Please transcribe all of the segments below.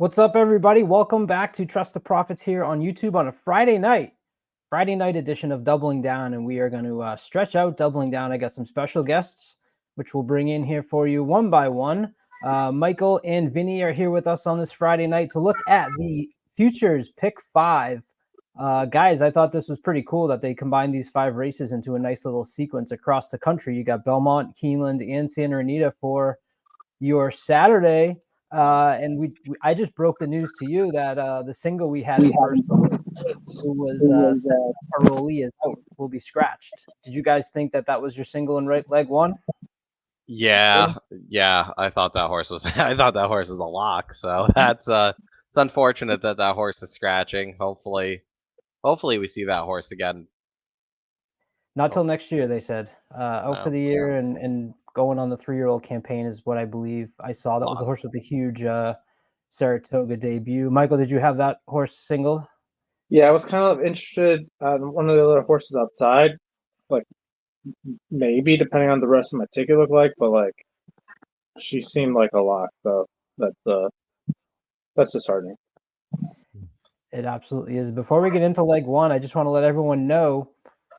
What's up, everybody? Welcome back to Trust the Profits here on YouTube on a Friday night edition of Doubling Down, and we are going to stretch out Doubling Down. I got some special guests, which we'll bring in here for you one by one. Michael and Vinny are here with us on this Friday night to look at the Futures Pick 5. Guys, I thought this was pretty cool that they combined these 5 races into a nice little sequence across the country. You got Belmont, Keeneland, and Santa Anita for your Saturday. And I just broke the news to you that the single we had first, who was Pharaoh is out, will be scratched. Did you guys think that was your single in right leg one? Yeah. I thought that horse was. I thought that horse was a lock. So that's it's unfortunate that horse is scratching. Hopefully we see that horse again. Not till next year, they said. Out for the year and going on the 3-year-old campaign is what I believe I saw. That was the horse with the huge Saratoga debut. Michael, did you have that horse singled? Yeah, I was kind of interested in one of the other horses outside, like maybe depending on the rest of my ticket looked like, but like she seemed like a lock, so that's disheartening. It absolutely is. Before we get into leg one, I just want to let everyone know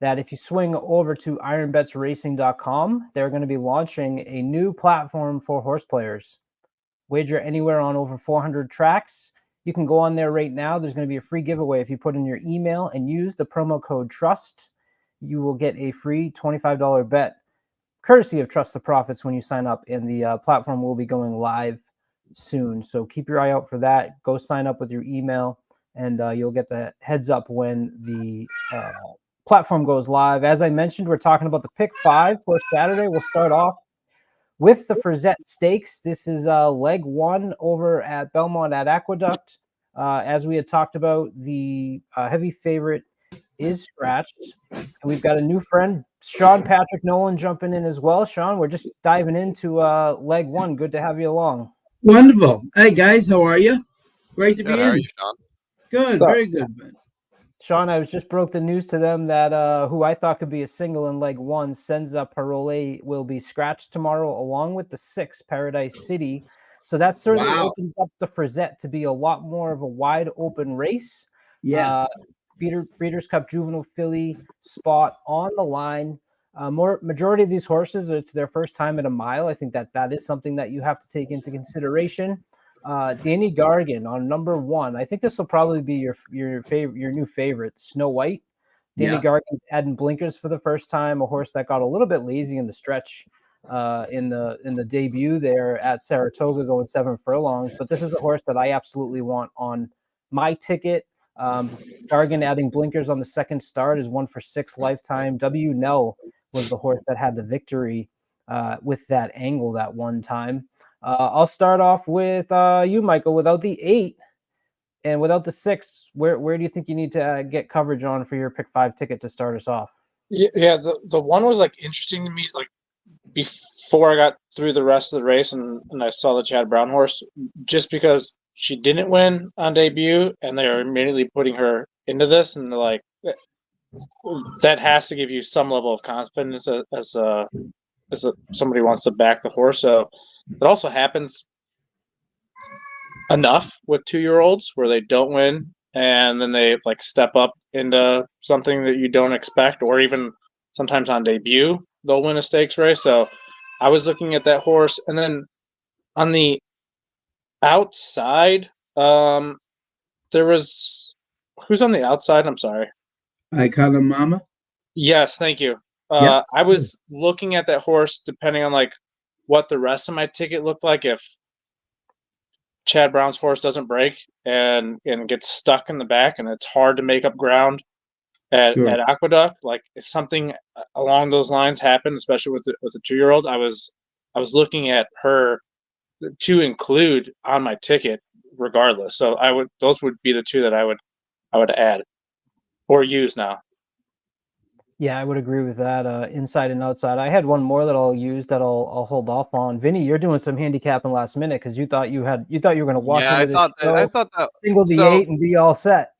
that if you swing over to ironbetsracing.com, they're going to be launching a new platform for horse players. Wager anywhere on over 400 tracks. You can go on there right now. There's going to be a free giveaway. If you put in your email and use the promo code TRUST, you will get a free $25 bet, courtesy of Trust the Profits, when you sign up. And the platform will be going live soon. So keep your eye out for that. Go sign up with your email, and you'll get the heads up when the platform goes live. As I mentioned, we're talking about the pick 5 for Saturday. We'll start off with the Frizette Stakes. This is leg 1 over at Belmont at Aqueduct. As we had talked about, the heavy favorite is scratched. And we've got a new friend, Sean Patrick Nolan, jumping in as well. Sean, we're just diving into leg 1. Good to have you along. Wonderful. Hey, guys, how are you? Great to be in. How are you, Sean? Good, very good, man. Sean, I just broke the news to them that who I thought could be a single in leg 1, Senza Parole, will be scratched tomorrow, along with the 6, Paradise City. So that certainly opens up the Frizette to be a lot more of a wide open race. Yes. Breeders' Cup Juvenile Filly spot on the line. Majority of these horses, it's their first time at a mile. I think that is something that you have to take into consideration. Danny Gargan on number 1. I think this will probably be your new favorite, Snow White. Danny Gargan adding blinkers for the first time, a horse that got a little bit lazy in the stretch in the debut there at Saratoga, going 7 furlongs. But this is a horse that I absolutely want on my ticket. Gargan adding blinkers on the second start is 1 for 6 lifetime. W. Nell was the horse that had the victory with that angle that one time. I'll start off with you, Michael. Without the 8 and without the 6, where do you think you need to get coverage on for your pick 5 ticket to start us off? Yeah, the one was like interesting to me, like before I got through the rest of the race and I saw the Chad Brown horse, just because she didn't win on debut and they're immediately putting her into this, and like that has to give you some level of confidence as somebody wants to back the horse. So it also happens enough with 2-year-olds where they don't win and then they like step up into something that you don't expect, or even sometimes on debut they'll win a stakes race. So I was looking at that horse, and then on the outside, there was who's on the outside? I'm sorry. Icona Mama. Yes, thank you. I was looking at that horse depending on like what the rest of my ticket looked like. If Chad Brown's horse doesn't break and gets stuck in the back, and it's hard to make up ground at Aqueduct, like if something along those lines happened, especially with a 2-year-old, I was looking at her to include on my ticket regardless. So those would be the 2 that I would add or use now. Yeah, I would agree with that. Inside and outside. I had one more that I'll use that I'll hold off on. Vinny, you're doing some handicapping last minute because you thought you were going to walk into this show, I thought that single the 8 and be all set.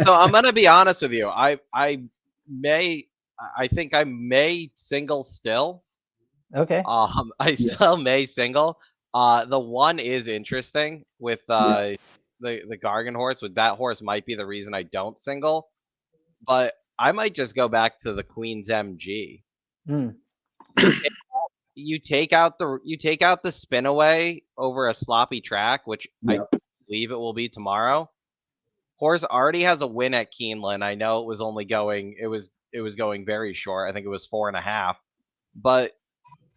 So I'm gonna be honest with you. I think I may single still. Okay. I still may single. The 1 is interesting with the Gargan horse. With that horse might be the reason I don't single, but I might just go back to the Queen's MG. Mm. You take out the spin away over a sloppy track, which I believe it will be tomorrow. Horse already has a win at Keeneland. I know it was only going it was going very short. I think it was 4.5. But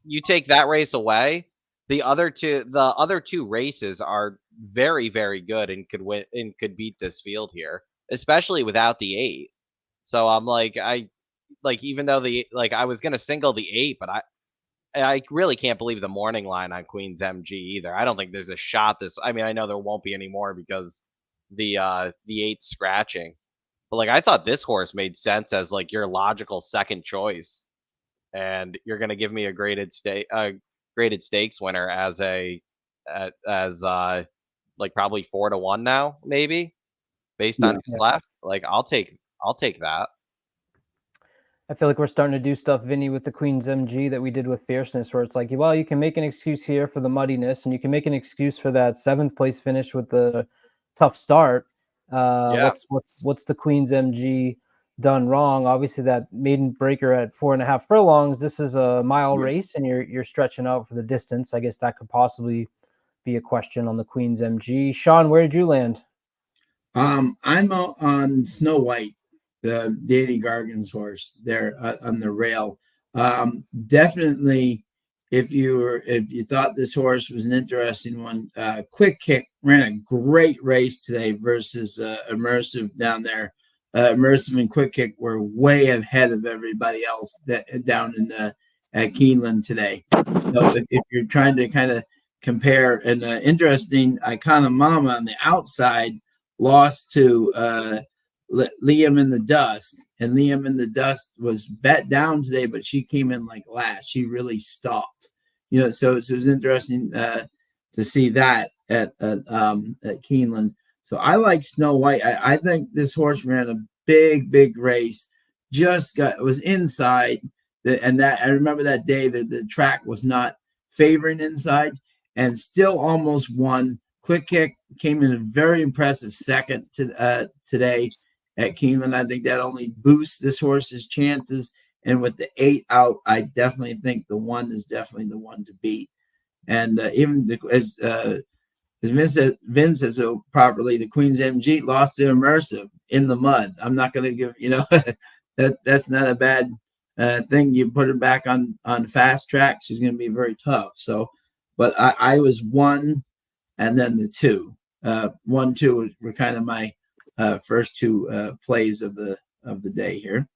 you take that race away, the other two races are very, very good and could win and could beat this field here, especially without the 8. So I'm like, even though I was gonna single the 8, but I really can't believe the morning line on Queen's MG either. I don't think there's a shot I mean, I know there won't be any more because the 8 scratching. But I thought this horse made sense as your logical second choice. And you're gonna give me a graded stakes winner as probably 4-1 now, maybe, based on who's left. I'll take that. I feel like we're starting to do stuff, Vinny, with the Queen's MG that we did with Fierceness, where it's like, well, you can make an excuse here for the muddiness, and you can make an excuse for that 7th place finish with the tough start. What's the Queen's MG done wrong? Obviously, that maiden breaker at 4.5 furlongs. This is a mile race, and you're stretching out for the distance. I guess that could possibly be a question on the Queen's MG. Sean, where did you land? I'm out on Snow White, the Danny Gargan's horse there on the rail. Definitely, if you thought this horse was an interesting one, Quick Kick ran a great race today versus Immersive down there. Immersive and Quick Kick were way ahead of everybody else down in at Keeneland today. So if you're trying to kind of compare, an interesting Icona Mama on the outside lost to Liam in the Dust, and Liam in the Dust was bet down today, but she came in last. She really stopped, so it was interesting to see that at Keeneland. So I like Snow White. I think this horse ran a big race, was inside and that I remember that day that the track was not favoring inside and still almost won. Quick Kick came in a very impressive second today at Keeneland. I think that only boosts this horse's chances. And with the 8 out, I definitely think the 1 is definitely the one to beat. And even as Vince says so properly, the Queen's MG lost to Immersive in the mud. I'm not going to give, that's not a bad thing. You put her back on fast track, she's going to be very tough. So, but I was 1 and then the 2. 1, 2 were kind of my first 2 plays of the day here.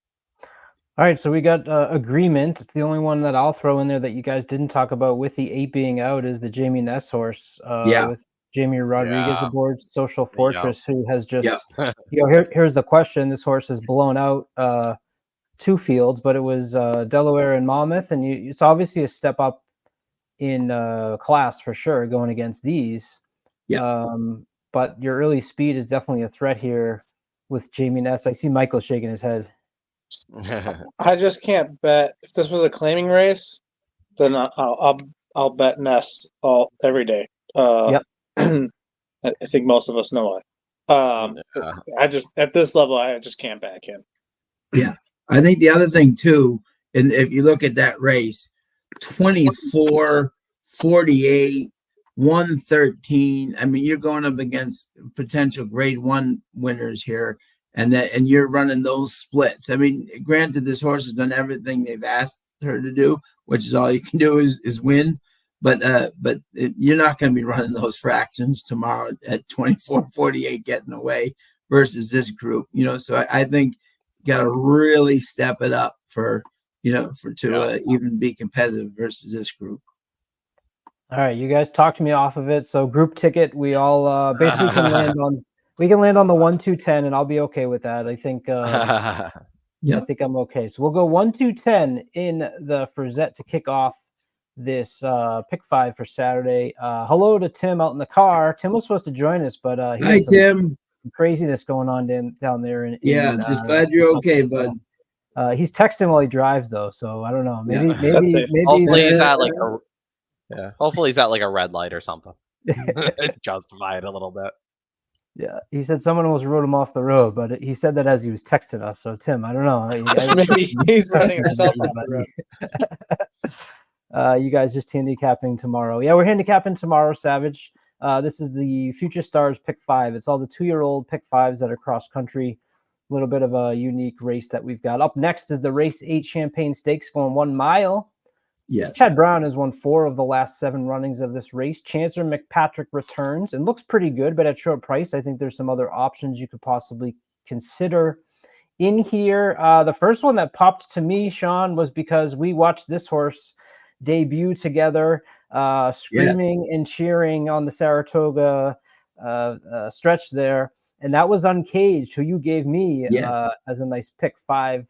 All right, so we got agreement. The only one that I'll throw in there that you guys didn't talk about with the 8 being out is the Jamie Ness horse. With Jamie Rodriguez aboard Social Fortress, who has just, here's the question. This horse has blown out 2 fields, but it was Delaware and Monmouth, and it's obviously a step up in class for sure going against these. But your early speed is definitely a threat here with Jamie Ness. I see Michael shaking his head. I just can't bet. If this was a claiming race, then I'll bet Ness every day. I think most of us know why. I just at this level, I just can't back him. Yeah, I think the other thing too, and if you look at that race, 24, 48, 113. I mean, you're going up against potential grade 1 winners here, and you're running those splits. I mean, granted, this horse has done everything they've asked her to do, which is all you can do is win. But you're not going to be running those fractions tomorrow at 24, 48 getting away versus this group. So I think you got to really step it up to even be competitive versus this group. All right, you guys talked me off of it. So group ticket, we all basically can land on. We can land on the 1, 2, 10, and I'll be okay with that. I think. I think I'm okay. So we'll go 1, 2, 10 in the Frizette to kick off this pick 5 for Saturday. Hello to Tim out in the car. Tim was supposed to join us, but hi Tim. Craziness going on down there. Just glad you're okay, bud. He's texting while he drives though, so I don't know. Maybe hopefully he's at hopefully he's at a red light or something. Justify it a little bit. Yeah, he said someone almost rode him off the road, but he said that as he was texting us. So Tim, I don't know. Maybe he's running himself off the road. You guys just handicapping tomorrow. Yeah, we're handicapping tomorrow, Savage. This is the Future Stars Pick 5. It's all the 2-year-old Pick 5s that are cross country. A little bit of a unique race that we've got. Up next is the Race 8 Champagne Stakes going 1 mile. Yes. Chad Brown has won 4 of the last 7 runnings of this race. Chancer McPatrick returns and looks pretty good, but at short price, I think there's some other options you could possibly consider in here. The first one that popped to me, Sean, was because we watched this horse debut together, screaming and cheering on the Saratoga stretch there. And that was Uncaged, who you gave me as a nice pick 5-1.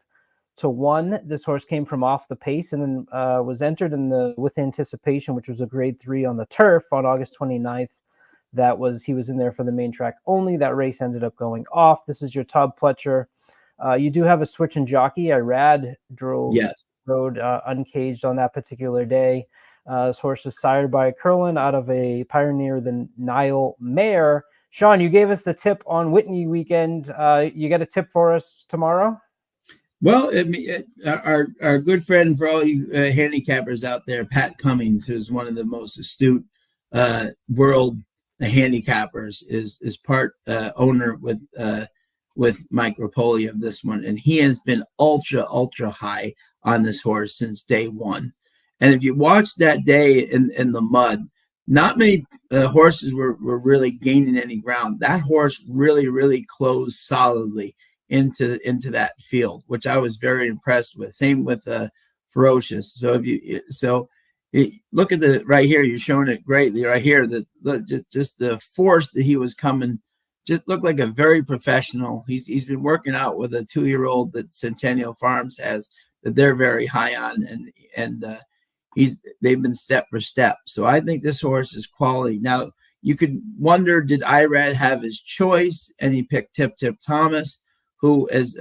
This horse came from Off the Pace and then was entered in the With Anticipation, which was a grade 3 on the turf on August 29th. He was in there for the main track only. That race ended up going off. This is your Todd Pletcher. You do have a switch and jockey. Irad rode Uncaged on that particular day. This horse is sired by Curlin out of a Pioneer the Nile mare. Sean, you gave us the tip on Whitney weekend. You got a tip for us tomorrow? Well, our good friend for all you handicappers out there, Pat Cummings, who's one of the most astute world handicappers, is part owner with Mike Rapoli of this one, and he has been ultra high on this horse since day one. And if you watch that day in the mud, not many horses were really gaining any ground. That horse really closed solidly into that field, which I was very impressed with. Same with Ferocious. So look at the right here. You're showing it greatly right here. That just the force that he was coming, just looked like a very professional. He's been working out with a 2-year-old that Centennial Farms has that they're very high on, and they've been step for step. So I think this horse is quality. Now you could wonder, did Irad have his choice and he picked Tip Thomas, who is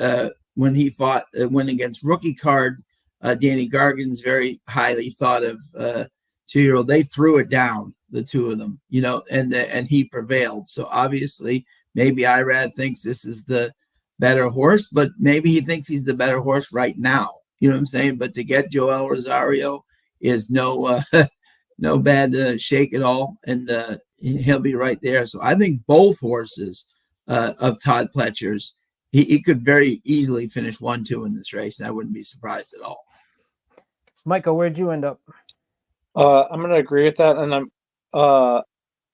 when he went against Rookie Card, Danny Gargan's very highly thought of 2-year-old. They threw it down, the two of them, and he prevailed. So obviously, maybe Irad thinks this is the better horse, but maybe he thinks he's the better horse right now. You know what I'm saying? But to get Joel Rosario is no bad shake at all, and he'll be right there. So I think both horses of Todd Pletcher's, he could very easily finish 1-2 in this race, and I wouldn't be surprised at all. Michael, where'd you end up? I'm going to agree with that, and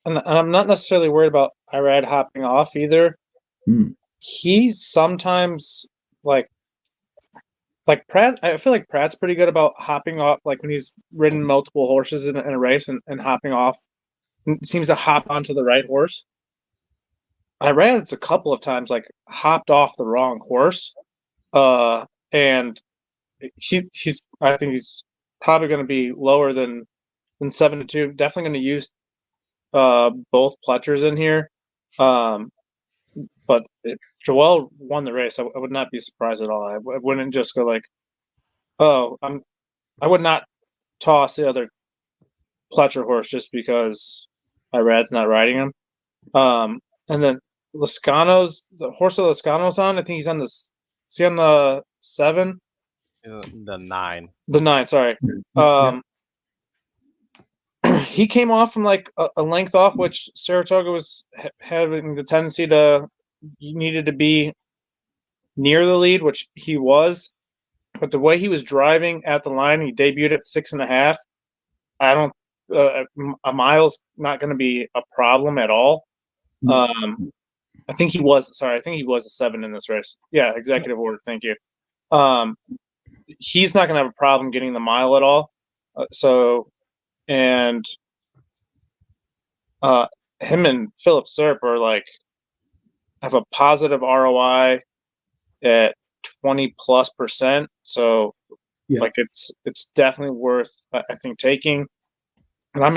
I'm not necessarily worried about Irad hopping off either. He sometimes like Pratt. I feel like Pratt's pretty good about hopping off, like when he's ridden multiple horses in a race and hopping off. Seems to hop onto the right horse. Irad's a couple of times like hopped off the wrong horse, and he's. I think he's probably going to be lower than 7-2. Definitely going to use both Pletchers in here. But if Joel won the race, I would not be surprised at all. I wouldn't just go like, I would not toss the other Pletcher horse just because Irad's not riding him. And then Lascano's, the horse that Lascano's on, I think he's on is he on the 7? The 9. The 9, sorry. He came off from like a length off, which Saratoga was having the tendency to, you needed to be near the lead, which he was. But the way he was driving at the line, he debuted at 6.5. I don't, a mile's not going to be a problem at all. I think he was a 7 in this race. Yeah, executive order. Thank you. He's not going to have a problem getting the mile at all. And him and Philip Serp are like, have a positive ROI at 20+%. So like it's definitely worth, I think, taking. And I'm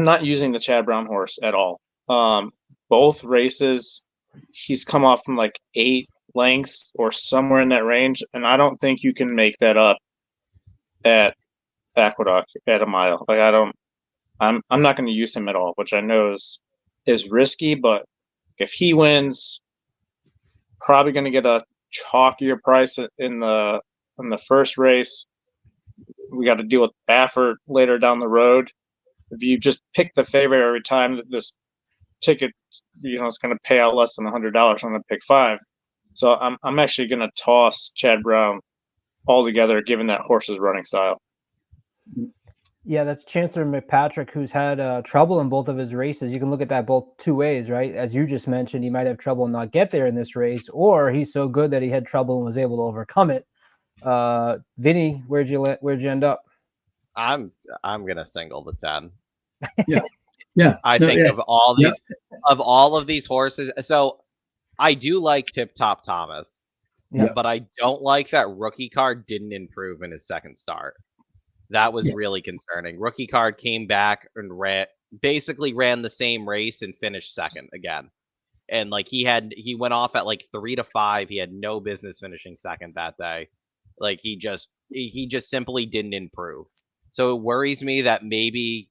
not using the Chad Brown horse at all. Both races, he's come off from like 8 lengths or somewhere in that range, and I don't think you can make that up at Aqueduct at a mile. Like I'm not going to use him at all, which I know is is risky, but if he wins, probably going to get a chalkier price in the first race. We got to deal with Baffert later down the road. If you just pick the favorite every time, that this ticket, it's going to pay out less than $100. I'm going to pick 5. So I'm actually going to toss Chad Brown altogether, given that horse's running style. Yeah, that's Chancellor McPatrick, who's had trouble in both of his races. You can look at that both two ways, right? As you just mentioned, he might have trouble and not get there in this race, or he's so good that he had trouble and was able to overcome it. Vinny, where'd you end up? I'm gonna single the 10. Yeah. I think of all of these horses. So I do like Tip Top Thomas, but I don't like that Rookie Card didn't improve in his second start. That was really concerning. Rookie Card came back and basically ran the same race and finished second again. And like he went off at like 3 to 5. He had no business finishing second that day. Like he just simply didn't improve. So it worries me that maybe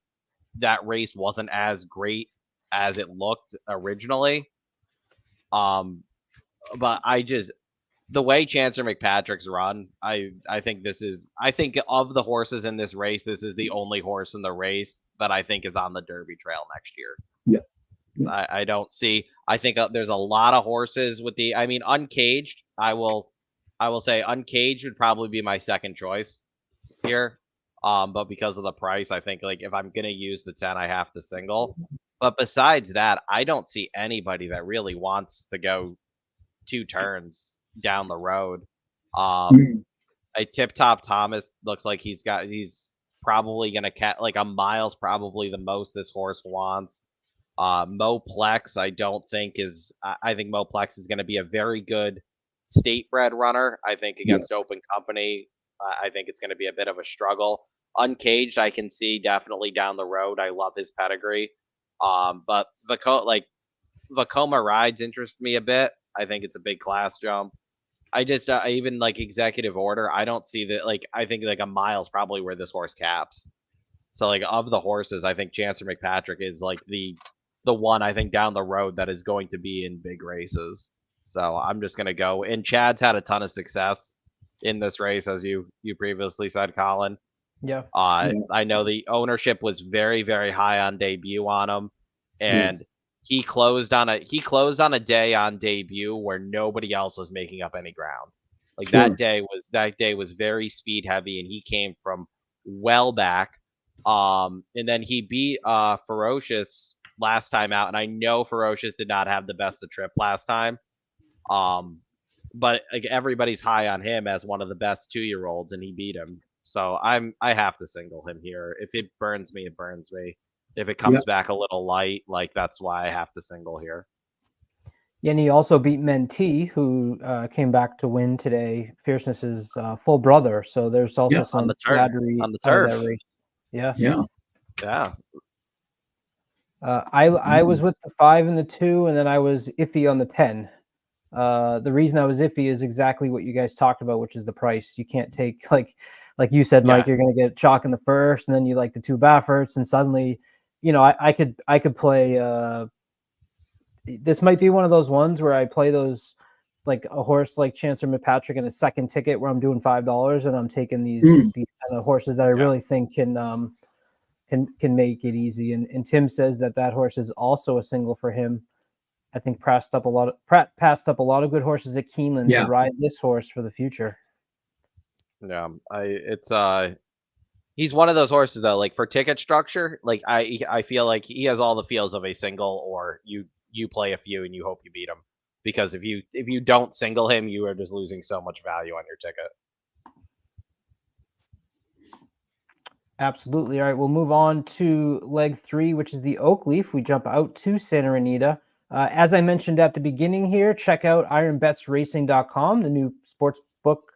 that race wasn't as great as it looked originally. But the way Chancellor McPatrick's run, I think of the horses in this race, this is the only horse in the race that I think is on the Derby trail next year. I don't see. I think there's a lot of horses with Uncaged. I will say Uncaged would probably be my second choice here. But because of the price, I think like if I'm gonna use the 10, I have to single. But besides that, I don't see anybody that really wants to go 2 turns down the road. A Tip Top Thomas looks like he's probably gonna like a mile's probably the most this horse wants. Mo Plex, I don't think I think Mo Plex is going to be a very good state bred runner. I think against Open Company, I think it's going to be a bit of a struggle. Uncaged, I can see definitely down the road. I love his pedigree. But Vacoma Rides interest me a bit. I think it's a big class jump. I just even like Executive Order, I don't see that. Like I think like a mile's probably where this horse caps. So like of the horses, I think Chancellor McPatrick is like the one I think down the road that is going to be in big races. So I'm just gonna go. And Chad's had a ton of success in this race, as you previously said, Colin. Yeah. I know the ownership was very, very high on debut on him, and he closed on a day on debut where nobody else was making up any ground. Like that day was very speed heavy, and he came from well back. And then he beat Ferocious last time out, and I know Ferocious did not have the best of trip last time. But like everybody's high on him as one of the best 2-year-olds, and he beat him. So I have to single him here. If it burns me, it burns me. If it comes back a little light, like that's why I have to single here. Yeah, and he also beat Mentee, who came back to win today. Fierceness's full brother. So there's also some camaraderie on the turf. That race. Yeah. I was with the 5 and the 2, and then I was iffy on the 10. The reason I was iffy is exactly what you guys talked about, which is the price. You can't take like you said, Mike. You're going to get chalk in the first, and then you like the 2 Bafferts, and suddenly, I could play. This might be one of those ones where I play those like a horse like Chancellor McPatrick in a second ticket where I'm doing $5 and I'm taking these kind of horses that I really think can make it easy. And Tim says that horse is also a single for him. I think passed up a lot of good horses at Keeneland to ride this horse for the future. Yeah, he's one of those horses though. Like for ticket structure, like I feel like he has all the feels of a single, or you play a few and you hope you beat him, because if you don't single him, you are just losing so much value on your ticket. Absolutely. All right, we'll move on to leg 3, which is the Oakleaf. We jump out to Santa Anita. As I mentioned at the beginning here, check out ironbetsracing.com, the new sports book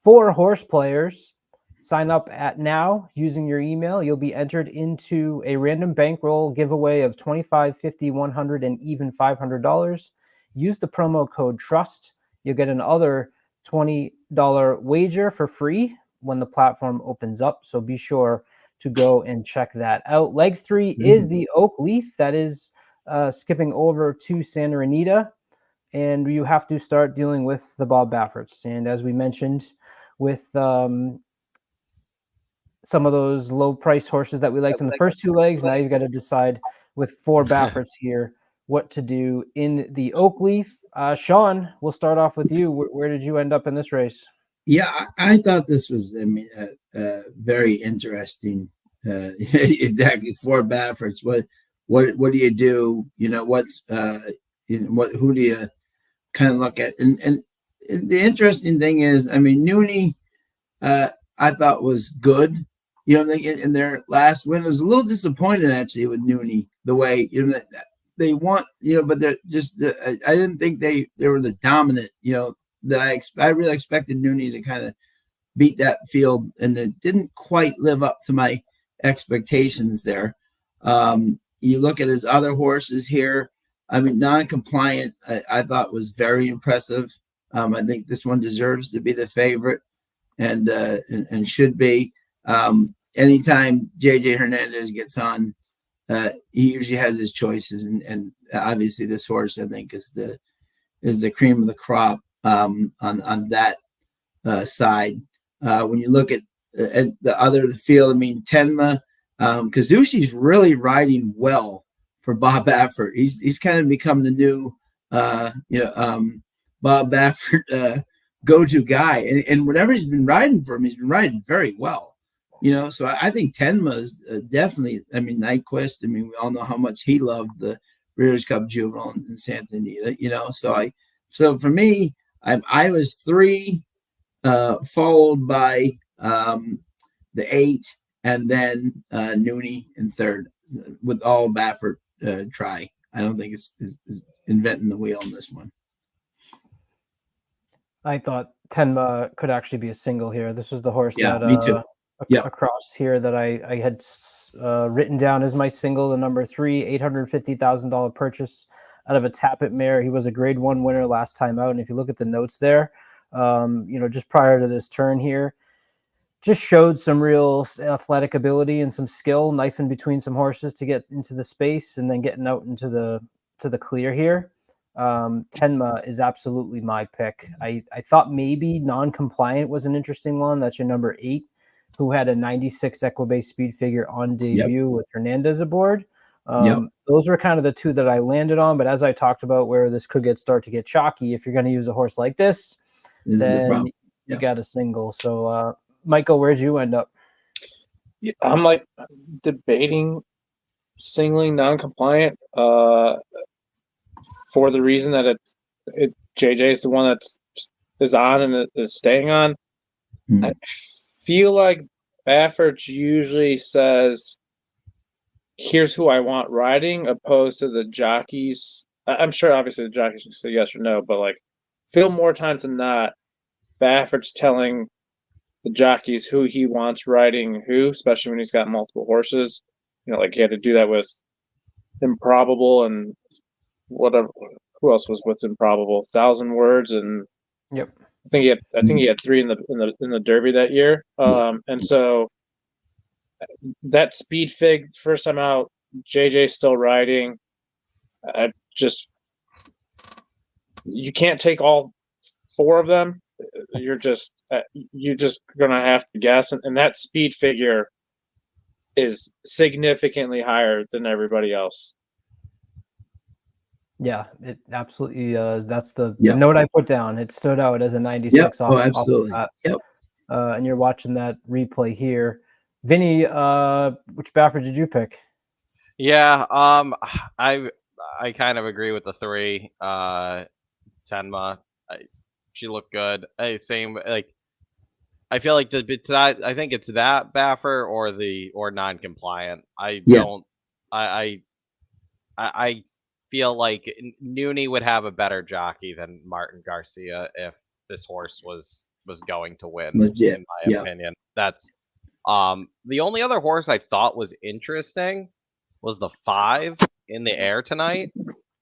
for horse players. Sign up now using your email. You'll be entered into a random bankroll giveaway of $25, $50, $100, and even $500. Use the promo code TRUST. You'll get another $20 wager for free when the platform opens up. So be sure to go and check that out. Leg 3 is the Oakleaf. That is skipping over to Santa Anita, and you have to start dealing with the Bob Bafferts. And as we mentioned, with some of those low price horses that we liked in the first two legs, now you've got to decide with 4 Bafferts here what to do in the Oakleaf. Sean, we'll start off with you. Where did you end up in this race? Yeah, I thought this was, very interesting. Exactly, 4 Bafferts. What do you do? Who do you kind of look at? And the interesting thing is, Nooney, I thought was good. In their last win, I was a little disappointed actually with Nooney, the way they want, but they're just. I didn't think they were the dominant. That I really expected Nooney to kind of beat that field, and it didn't quite live up to my expectations there. You look at his other horses here. Non-compliant, I thought was very impressive. I think this one deserves to be the favorite, and should be. Anytime JJ Hernandez gets on, he usually has his choices, and obviously this horse I think is the cream of the crop on that side. When you look at the other field, Tenma, Kazushi's really riding well for Bob Baffert. He's kind of become the new Bob Baffert go-to guy, and whatever he's been riding for him, he's been riding very well. So I think Tenma is definitely. Nyquist. We all know how much he loved the Breeders' Cup Juvenile in Santa Anita. So for me, I was 3, followed by the 8, and then Nooney in 3rd, with all Baffert try. I don't think it's inventing the wheel in this one. I thought Tenma could actually be a single here. This was the horse that me too. Across here that I had written down as my single, the number 3, $850,000 purchase out of a Tappet mare. He was a grade 1 winner last time out. And if you look at the notes there, just prior to this turn here, just showed some real athletic ability and some skill, knifing between some horses to get into the space and then getting out into the clear here. Tenma is absolutely my pick. I thought maybe Non-Compliant was an interesting one. That's your number 8, who had a 96 Equibase speed figure on debut with Hernandez aboard. Those were kind of the 2 that I landed on. But as I talked about, where this could start to get chalky, if you're going to use a horse like this then you got a single. So, Michael, where'd you end up? I'm debating singling Non-Compliant for the reason that JJ is the one that is on and is staying on. I feel like Baffert usually says, here's who I want riding, opposed to the jockeys. I'm sure obviously the jockeys can say yes or no, but feel more times than not, Baffert's telling the jockeys who he wants riding who, especially when he's got multiple horses. He had to do that with Improbable and whatever. Who else was with Improbable? 1,000 Words, and yep. I think he had 3 in the Derby that year. And so that speed fig first time out, JJ still riding. You can't take all 4 of them. You're just gonna have to guess, and that speed figure is significantly higher than everybody else. Yeah, it absolutely. That's the note I put down. It stood out as a 96. Yep. Absolutely. Off that. Yep. And you're watching that replay here, Vinny. Which Baffert did you pick? Yeah. I kind of agree with the 3. Tenma. She looked good. Same. I feel like I think it's that Baffert or Non-Compliant. I feel like Nooney would have a better jockey than Martin Garcia if this horse was going to win. Legit. In my opinion, that's the only other horse I thought was interesting was the 5 in the air tonight.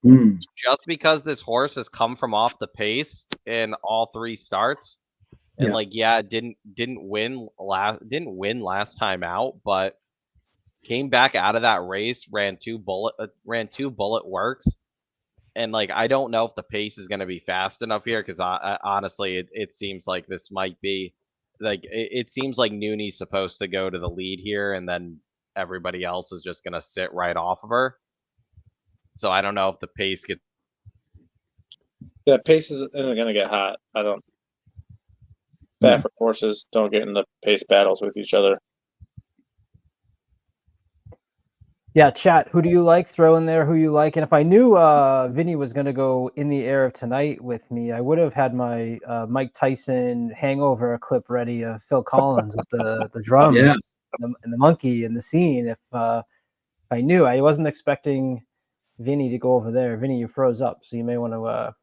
Just because this horse has come from off the pace in all 3 starts, and didn't win last time out, but came back out of that race, ran two bullet works, and like I don't know if the pace is going to be fast enough here because honestly, it seems like this might be like it seems like Nooney's supposed to go to the lead here, and then everybody else is just going to sit right off of her. So I don't know if the pace gets. The pace isn't going to get hot. I don't. Baffert horses don't get in the pace battles with each other. Yeah, chat. Who do you like? Throw in there who you like. And if I knew Vinny was going to go in the air of tonight with me, I would have had my Mike Tyson hangover clip ready of Phil Collins with the drums and the monkey and the scene. If I knew, I wasn't expecting Vinny to go over there. Vinny, you froze up, so you may want to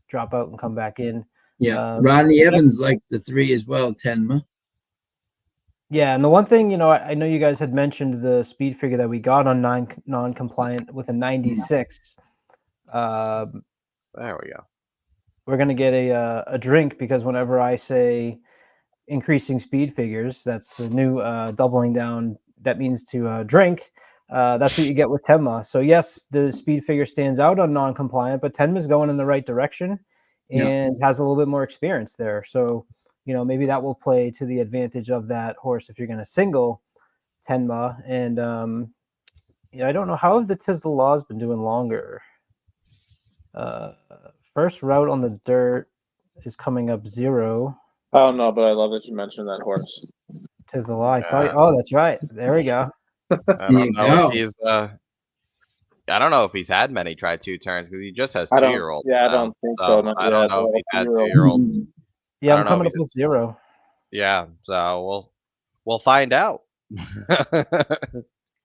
drop out and come back in. Yeah, Rodney Evans likes the 3 as well, Tenma. Yeah, and the one thing, I know you guys had mentioned the speed figure that we got on non-compliant with a 96. There we go. We're going to get a drink because whenever I say increasing speed figures, that's the new doubling down. That means to drink. That's what you get with Tenma. So yes, the speed figure stands out on non-compliant, but Tenma's going in the right direction and has a little bit more experience there. So maybe that will play to the advantage of that horse if you're going to single Tenma. And I don't know how have the Tisla Laws been doing longer. First route on the dirt is coming up 0. I don't know, but I love that you mentioned that horse. Tisla Law. I saw you. Oh, that's right. There we go. I don't know if he's. I don't know if he's had many try 2 turns because he just has 2-year-olds. Yeah, I don't think so. I don't know if he's had 2-year-olds. Yeah, I'm coming up with 0. Yeah, so we'll find out.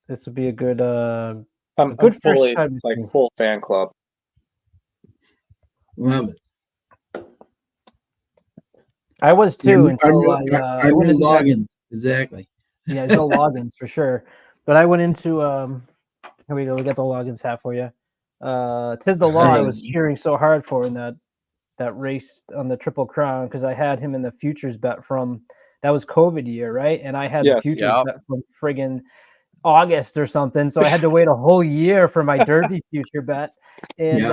This would be a good I'm good fully first time like full fan club. Love it. I was too until I went into logins. Exactly. Yeah, there's no logins for sure. But I went into here we go, we got the logins hat for you. Tisla Law I was cheering so hard for in that race on the Triple Crown because I had him in the futures bet from that was COVID year, right? And I had the futures bet from friggin' August or something. So I had to wait a whole year for my Derby future bet. And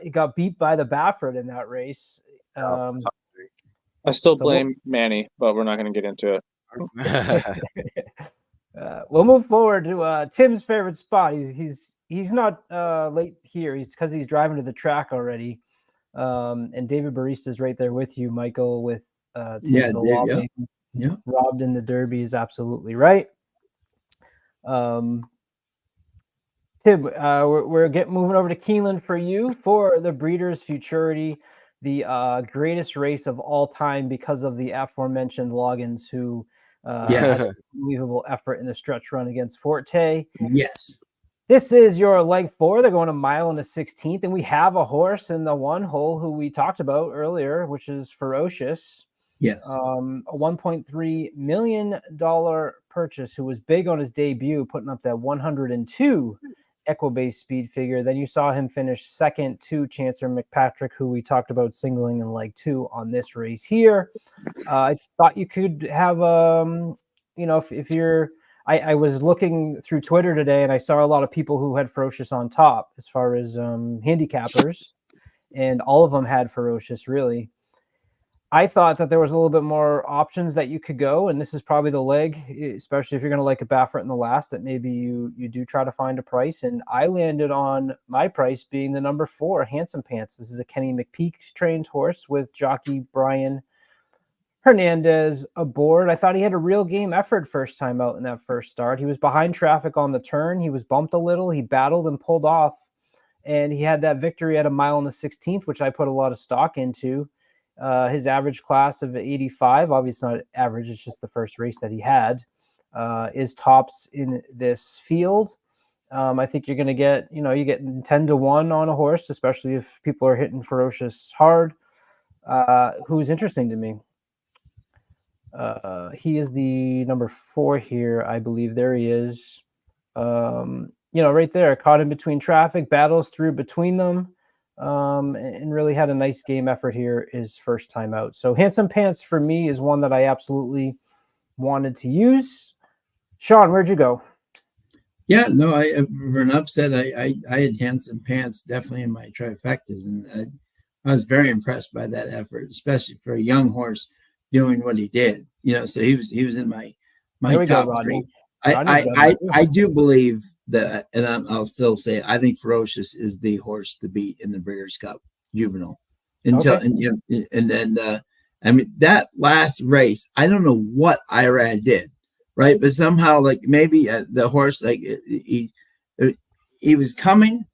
it got beat by the Baffert in that race. I still blame Manny, but we're not going to get into it. We'll move forward to Tim's favorite spot. He's not late here. He's because he's driving to the track already. And David Barista is right there with you, Michael, with Tim robbed in the Derby is absolutely right. Tim, we're moving over to Keeneland for you for the Breeders' Futurity, the greatest race of all time because of the aforementioned Loggins who had unbelievable effort in the stretch run against Forte. Yes. This is your leg 4. They're going a mile and a 16th, and we have a horse in the 1 hole who we talked about earlier, which is Ferocious. Yes. A $1.3 million purchase who was big on his debut, putting up that 102 Equibase speed figure. Then you saw him finish second to Chancer McPatrick, who we talked about singling in leg 2 on this race here. I thought you could have, if you're, I was looking through Twitter today and I saw a lot of people who had Ferocious on top as far as handicappers, and all of them had Ferocious really. I thought that there was a little bit more options that you could go, and this is probably the leg, especially if you're going to like a Baffert in the last, that maybe you do try to find a price. And I landed on my price being the number 4, Handsome Pants. This is a Kenny McPeak trained horse with jockey Brian Hernandez aboard. I thought he had a real game effort first time out in that first start. He was behind traffic on the turn. He was bumped a little. He battled and pulled off, and he had that victory at a mile and the 16th, which I put a lot of stock into. His average class of 85, obviously not average, it's just the first race that he had, is tops in this field. I think you're going to get, you get 10-1 on a horse, especially if people are hitting Ferocious hard, who's interesting to me. He is the number 4 here, I believe. There he is. Right there, caught in between traffic, battles through between them. And really had a nice game effort here his first time out. So Handsome Pants for me is one that I absolutely wanted to use. Sean, where'd you go? Yeah, no, for an upset, I had Handsome Pants definitely in my trifectas, and I was very impressed by that effort, especially for a young horse doing what he did. So he was in my There we go, top Rodney. three. I Rodney's I got I, it too. I do believe that, and I'll still say it, I think Ferocious is the horse to beat in the Breeders' Cup Juvenile until Okay. and then I mean that last race, I don't know what Irad did, right? But somehow, like maybe the horse, like he was coming,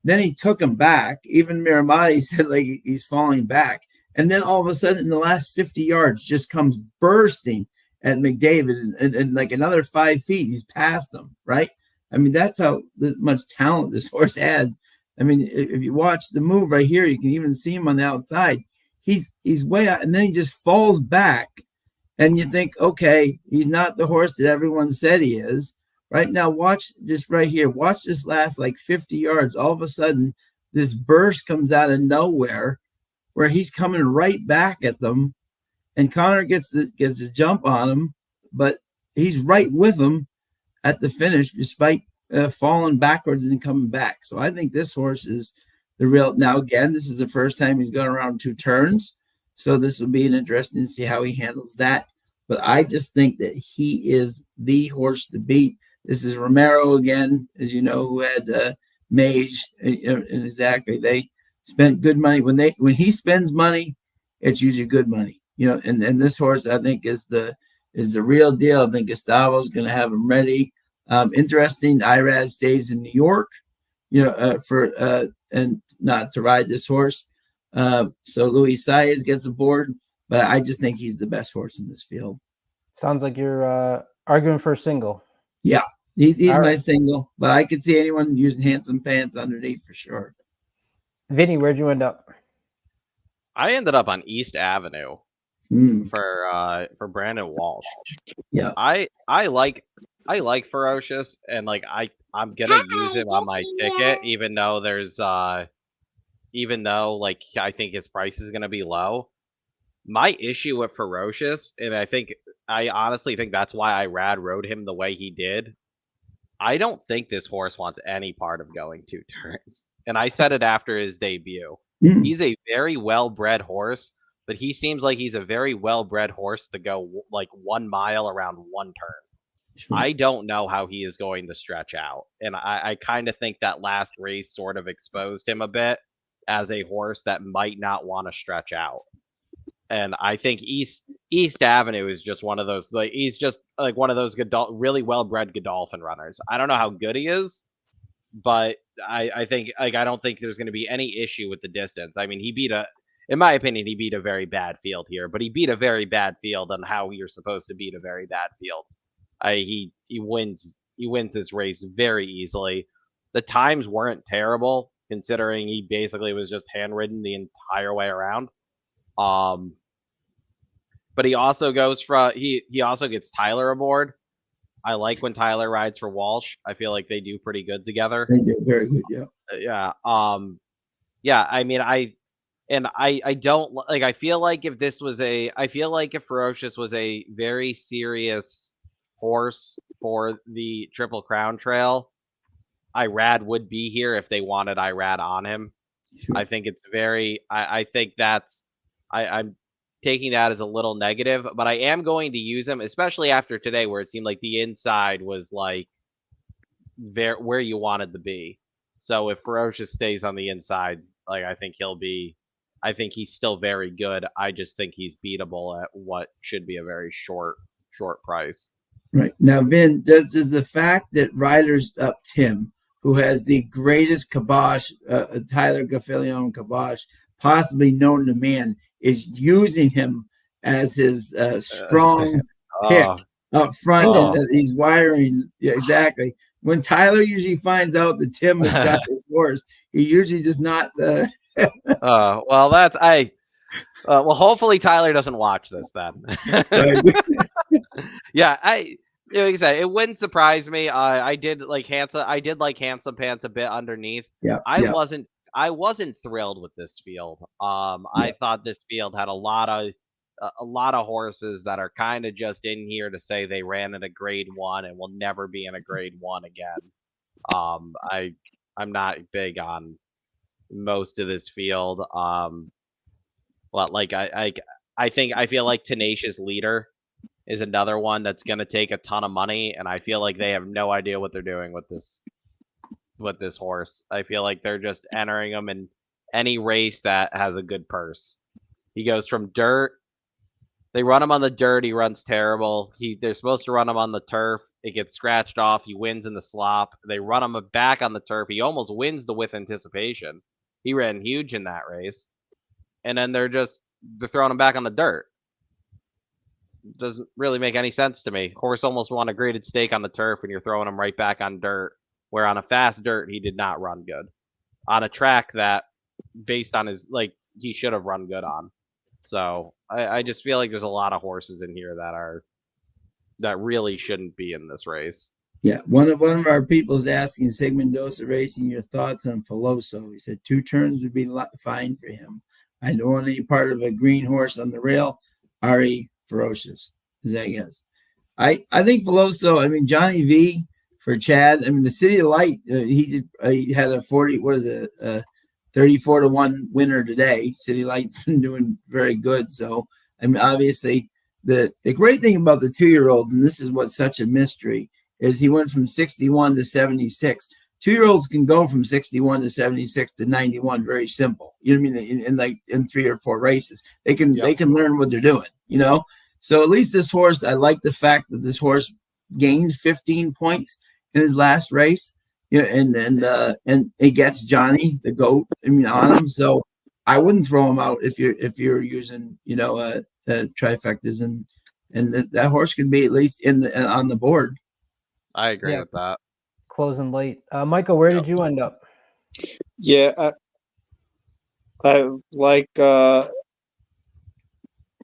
then he took him back. Even Miramati said like he's falling back, and then all of a sudden, in the last 50 yards, just comes bursting at McDavid, and like another 5 feet, he's past them, right? I mean, that's how much talent this horse had. I mean, if you watch the move right here, you can even see him on the outside. He's way out, and then he just falls back, and you think, okay, he's not the horse that everyone said he is. Right now, watch this right here. Watch this last like 50 yards. All of a sudden, this burst comes out of nowhere where he's coming right back at them, and Connor gets the jump on him, but he's right with him at the finish despite falling backwards and coming back. So I think this horse is the real. Now again, this is the first time he's gone around 2 turns, so this will be an interesting to see how he handles that. But I just think that he is the horse to beat. This is Romero again, as you know, who had Mage, and exactly they spent good money. When he spends money, it's usually good money. And this horse I think is the real deal. I think Gustavo's going to have him ready. Interesting, Irad stays in New York, for and not to ride this horse. So Luis Saez gets aboard, but I just think he's the best horse in this field. Sounds like you're arguing for a single. Yeah, he's my right. single, but I could see anyone using Handsome Pants underneath for sure. Vinny, where'd you end up? I ended up on East Avenue for Brandon Walsh. Yeah, I like Ferocious, and like I'm gonna use him on my ticket, even though like I think his price is gonna be low. My issue with Ferocious, and I honestly think that's why Irad rode him the way he did. I don't think this horse wants any part of going 2 turns. And I said it after his debut. He's a very well-bred horse, but he seems like he's a very well-bred horse to go like 1 mile around 1 turn. Sure. I don't know how he is going to stretch out. And I kind of think that last race sort of exposed him a bit as a horse that might not want to stretch out. And I think East Avenue is just one of those, like, he's just like one of those really well-bred Godolphin runners. I don't know how good he is, but I think, like, I don't think there's going to be any issue with the distance. I mean, in my opinion, he beat a very bad field here, but he beat a very bad field on how you're supposed to beat a very bad field. He wins this race very easily. The times weren't terrible considering he basically was just handridden the entire way around. But he also goes he also gets Tyler aboard. I like when Tyler rides for Walsh. I feel like they do pretty good together. They do very good, yeah. Yeah. Yeah, I mean, I don't like, I feel like if Ferocious was a very serious horse for the Triple Crown Trail, Irad would be here if they wanted Irad on him. Sure. I think it's very, I think that's, I'm taking that as a little negative, but I am going to use him, especially after today where it seemed like the inside was like where you wanted to be. So if Ferocious stays on the inside, like, I think he's still very good. I just think he's beatable at what should be a very short price. Right. Now, Vin, does the fact that Riders Up Tim, who has the greatest kibosh, Tyler Gaffalione kibosh, possibly known to man, is using him as his strong pick up front, and that he's wiring. Yeah, exactly. When Tyler usually finds out that Tim has got his horse, he usually does not. Well, that's well, hopefully Tyler doesn't watch this then. Yeah, like I said, it wouldn't surprise me. I did like Handsome Pants a bit underneath. Yeah, I wasn't thrilled with this field. I thought this field had a lot of a lot of horses that are kind of just in here to say they ran in a grade 1 and will never be in a grade 1 again. I'm not big on most of this field. But like I feel like Tenacious Leader is another one that's going to take a ton of money, and I feel like they have no idea what they're doing with this horse. I feel like they're just entering him in any race that has a good purse. He goes from dirt. They run him on the dirt. He runs terrible. They're supposed to run him on the turf. It gets scratched off. He wins in the slop. They run him back on the turf. He almost wins the With Anticipation. He ran huge in that race. And then they're throwing him back on the dirt. Doesn't really make any sense to me. Horse almost won a graded stake on the turf, and you're throwing him right back on dirt, where on a fast dirt, he did not run good. On a track that, based on he should have run good on. So I just feel like there's a lot of horses in here that really shouldn't be in this race. Yeah, one of our people is asking Sigmund Dosa Racing your thoughts on Filoso. He said 2 turns would be fine for him. I don't want any part of a green horse on the rail. Ari Ferocious, is that yes? I think Filoso. I mean Johnny V for Chad. I mean the City of Light. He had a 34-1 winner today. City Light's been doing very good. So I mean obviously the great thing about the 2-year-olds, and this is what's such a mystery, is he went from 61 to 76. 2-year-olds can go from 61 to 76 to 91. Very simple. You know what I mean? In 3 or 4 races, they can learn what they're doing. You know. So at least this horse, I like the fact that this horse gained 15 points in his last race. You know, and it gets Johnny the GOAT. I mean, on him. So I wouldn't throw him out if you're using trifectas, and that horse can be at least on the board. I agree with that. Closing late. Michael, where did you end up? Yeah, I like.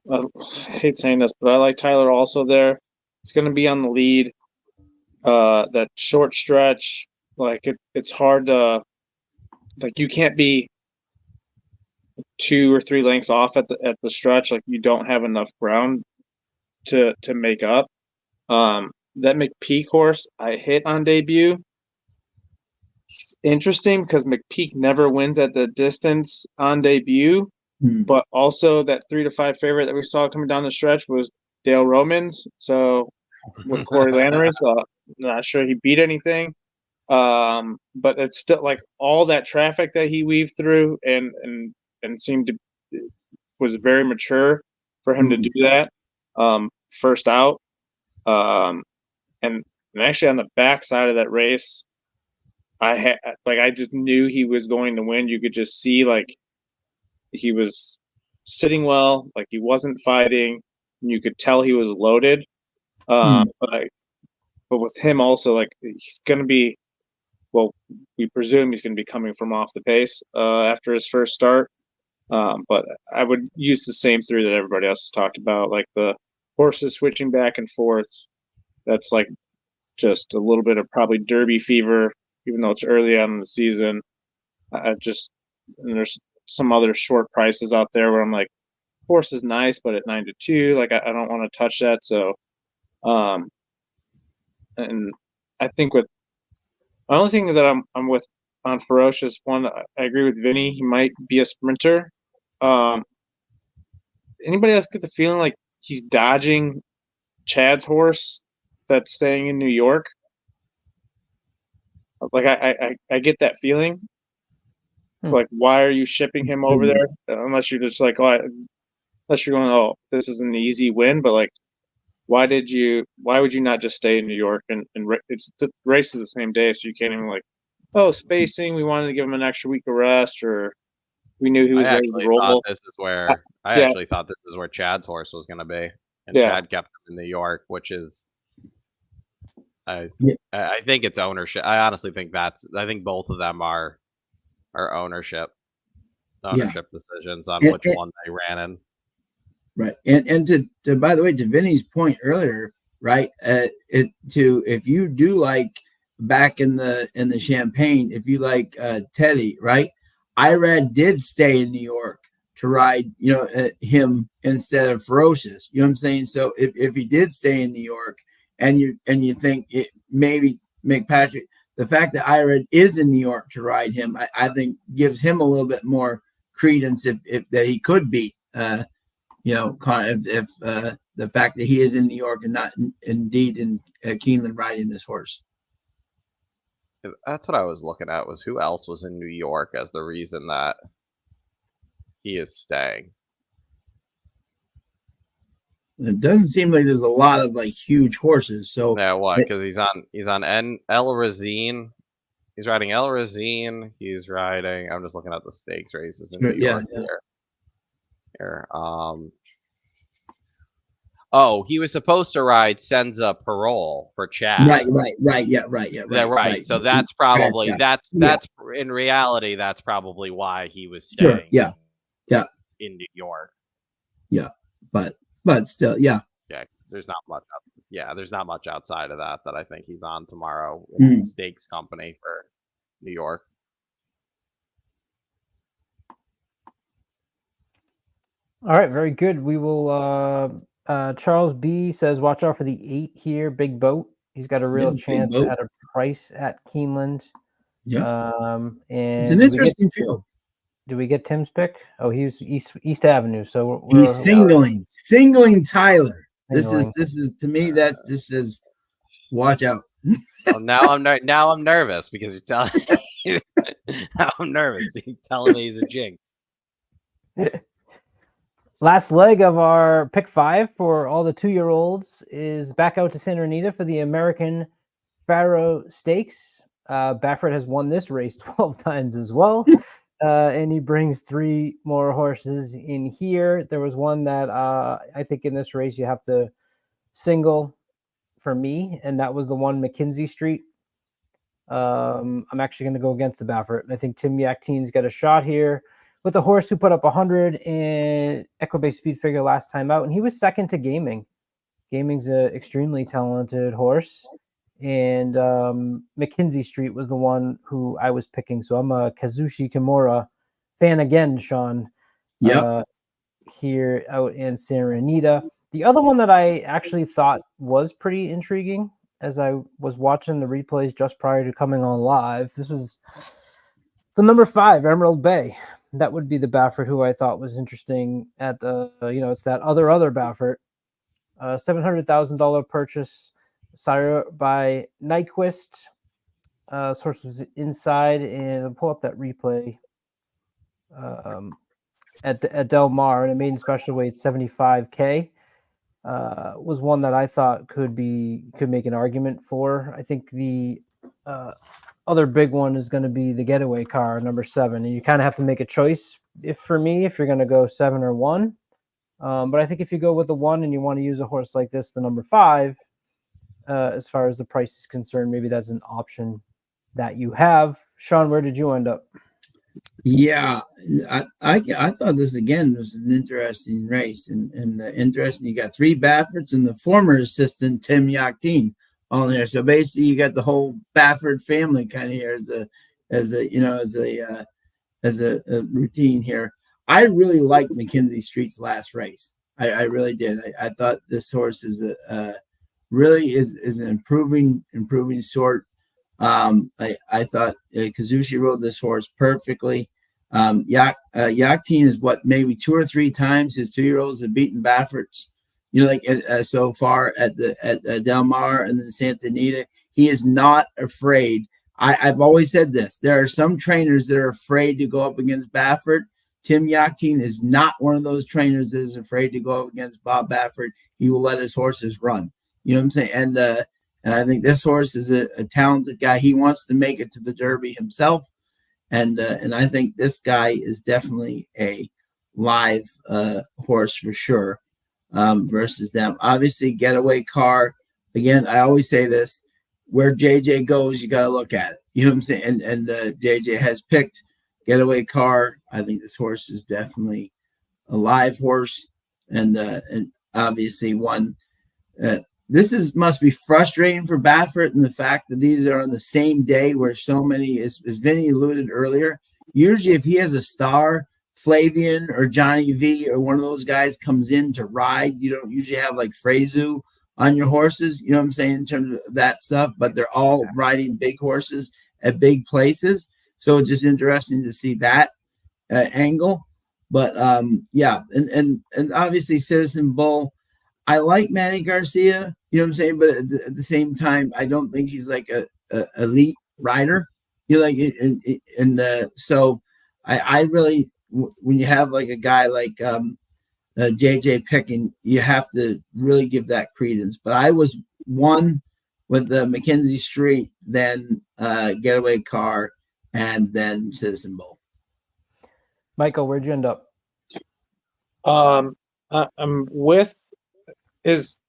I hate saying this, but I like Tyler also there. He's going to be on the lead. That short stretch, it's hard to, you can't be 2 or 3 lengths off at the stretch. Like you don't have enough ground to make up. That McPeak horse I hit on debut. It's interesting because McPeak never wins at the distance on debut. But also that 3 to 5 favorite that we saw coming down the stretch was Dale Romans. So with Corey Lannery, so not sure he beat anything. But it's still all that traffic that he weaved through and seemed to was very mature for him to do that. First out. And actually on the back side of that race, I just knew he was going to win. You could just see he was sitting well, he wasn't fighting, and you could tell he was loaded. But with him also, he's going to be, we presume he's going to be coming from off the pace after his first start. But I would use the same 3 that everybody else has talked about, the horses switching back and forth. That's just a little bit of probably Derby fever, even though it's early on in the season. And there's some other short prices out there where I'm horse is nice, but at 9 to 2, I don't want to touch that. So, and I think with the only thing that I'm with on Ferocious, one, I agree with Vinny. He might be a sprinter. Anybody else get the feeling he's dodging Chad's horse that's staying in New York? I get that feeling. Why are you shipping him over there? Unless you're just unless you're going, this is an easy win. But why would you not just stay in New York and it's the race is the same day, so you can't even spacing. We wanted to give him an extra week of rest, or we knew he was ready to roll. I actually thought this is where Chad's horse was going to be, and Chad kept him in New York, which is. I think it's ownership. I honestly think I think both of them are ownership decisions on which one they ran in. Right. And to by the way, to Vinny's point earlier, right? If you do back in the Champagne, if you Teddy, right? Irad did stay in New York to ride, him instead of Ferocious. You know what I'm saying? So if he did stay in New York, and you think it maybe McPatrick, the fact that Ira is in New York to ride him, I think gives him a little bit more credence if that he could beat, if the fact that he is in New York and not indeed in Keeneland riding this horse. That's what I was looking at, was who else was in New York as the reason that he is staying. It doesn't seem like there's a lot of like huge horses. So yeah, what? Because he's on El Razine. He's riding El Razine. He's riding. I'm just looking at the stakes races in New York here. Oh, he was supposed to ride Senza Parole for Chad. Right. So that's probably that's in reality that's probably why he was staying. In New York. Yeah, but still, yeah. Yeah, there's not much. There's not much outside of that I think he's on tomorrow in the stakes company for New York. All right, very good. We will. Charles B says, "Watch out for the 8 here, Big Boat. He's got a real chance at a price at Keeneland." Yeah, and it's an interesting field. Do we get Tim's pick? Oh, he's East Avenue. So he's singling Tyler. This is to me that's just says, watch out. Well, now I'm nervous because you're telling me. Now I'm nervous. You're telling me he's a jinx. Last leg of our pick 5 for all the 2-year-olds is back out to Santa Anita for the American Pharaoh Stakes. Baffert has won this race 12 times as well. And he brings 3 more horses in here. There was one that I think in this race you have to single for me, and that was the one McKinsey Street. I'm actually going to go against the Baffert. I think Tim Yakteen's got a shot here with the horse who put up 100 in Equibase Speed Figure last time out, and he was second to Gaming. Gaming's an extremely talented horse. And McKinsey Street was the one who I was picking. So I'm a Kazushi Kimura fan again, Sean. Here out in Santa Anita. The other one that I actually thought was pretty intriguing as I was watching the replays just prior to coming on live, this was the number 5, Emerald Bay. That would be the Baffert who I thought was interesting at the, it's that other Baffert. $700,000 purchase. Sire by Nyquist. Source was inside, and I'll pull up that replay at Del Mar, and a maiden special weight 75K. Was one that I thought could make an argument for. I think the other big one is going to be the Getaway Car, number 7, and you kind of have to make a choice if you're going to go 7 or 1. But I think if you go with the 1 and you want to use a horse like this, the number 5. As far as the price is concerned, maybe that's an option that you have. Sean, where did you end up? Yeah, I thought this again was an interesting race, and interesting. You got 3 Bafferts and the former assistant Tim Yakteen on there. So basically, you got the whole Baffert family kind of here as a routine here. I really liked McKinsey Street's last race. I really did. I thought this horse is really is an improving sort. I thought Kazushi rode this horse perfectly. Yakteen is maybe 2 or 3 times his 2-year-olds have beaten Bafferts. So far at Del Mar and then Santa Anita, he is not afraid. I've always said this. There are some trainers that are afraid to go up against Baffert. Tim Yakteen is not one of those trainers that is afraid to go up against Bob Baffert. He will let his horses run. You know what I'm saying? And I think this horse is a talented guy. He wants to make it to the Derby himself. And I think this guy is definitely a live horse for sure versus them. Obviously, Getaway Car. Again, I always say this. Where JJ goes, you got to look at it. You know what I'm saying? And JJ has picked Getaway Car. I think this horse is definitely a live horse. And obviously one this must be frustrating for Baffert, and the fact that these are on the same day where so many, as Vinny alluded earlier, usually if he has a star Flavian or Johnny V or one of those guys comes in to ride, you don't usually have like Frazu on your horses, you know what I'm saying, in terms of that stuff, but they're all riding big horses at big places. So it's just interesting to see that angle. But yeah, and obviously Citizen Bull, I like Manny Garcia, you know what I'm saying, but at the same time, I don't think he's like a elite rider. You like, and so I really, when you have like a guy like JJ Picking, you have to really give that credence. But I was one with the Mackenzie Street, then Getaway Car, and then Citizen Bull. Michael, where'd you end up? I'm with is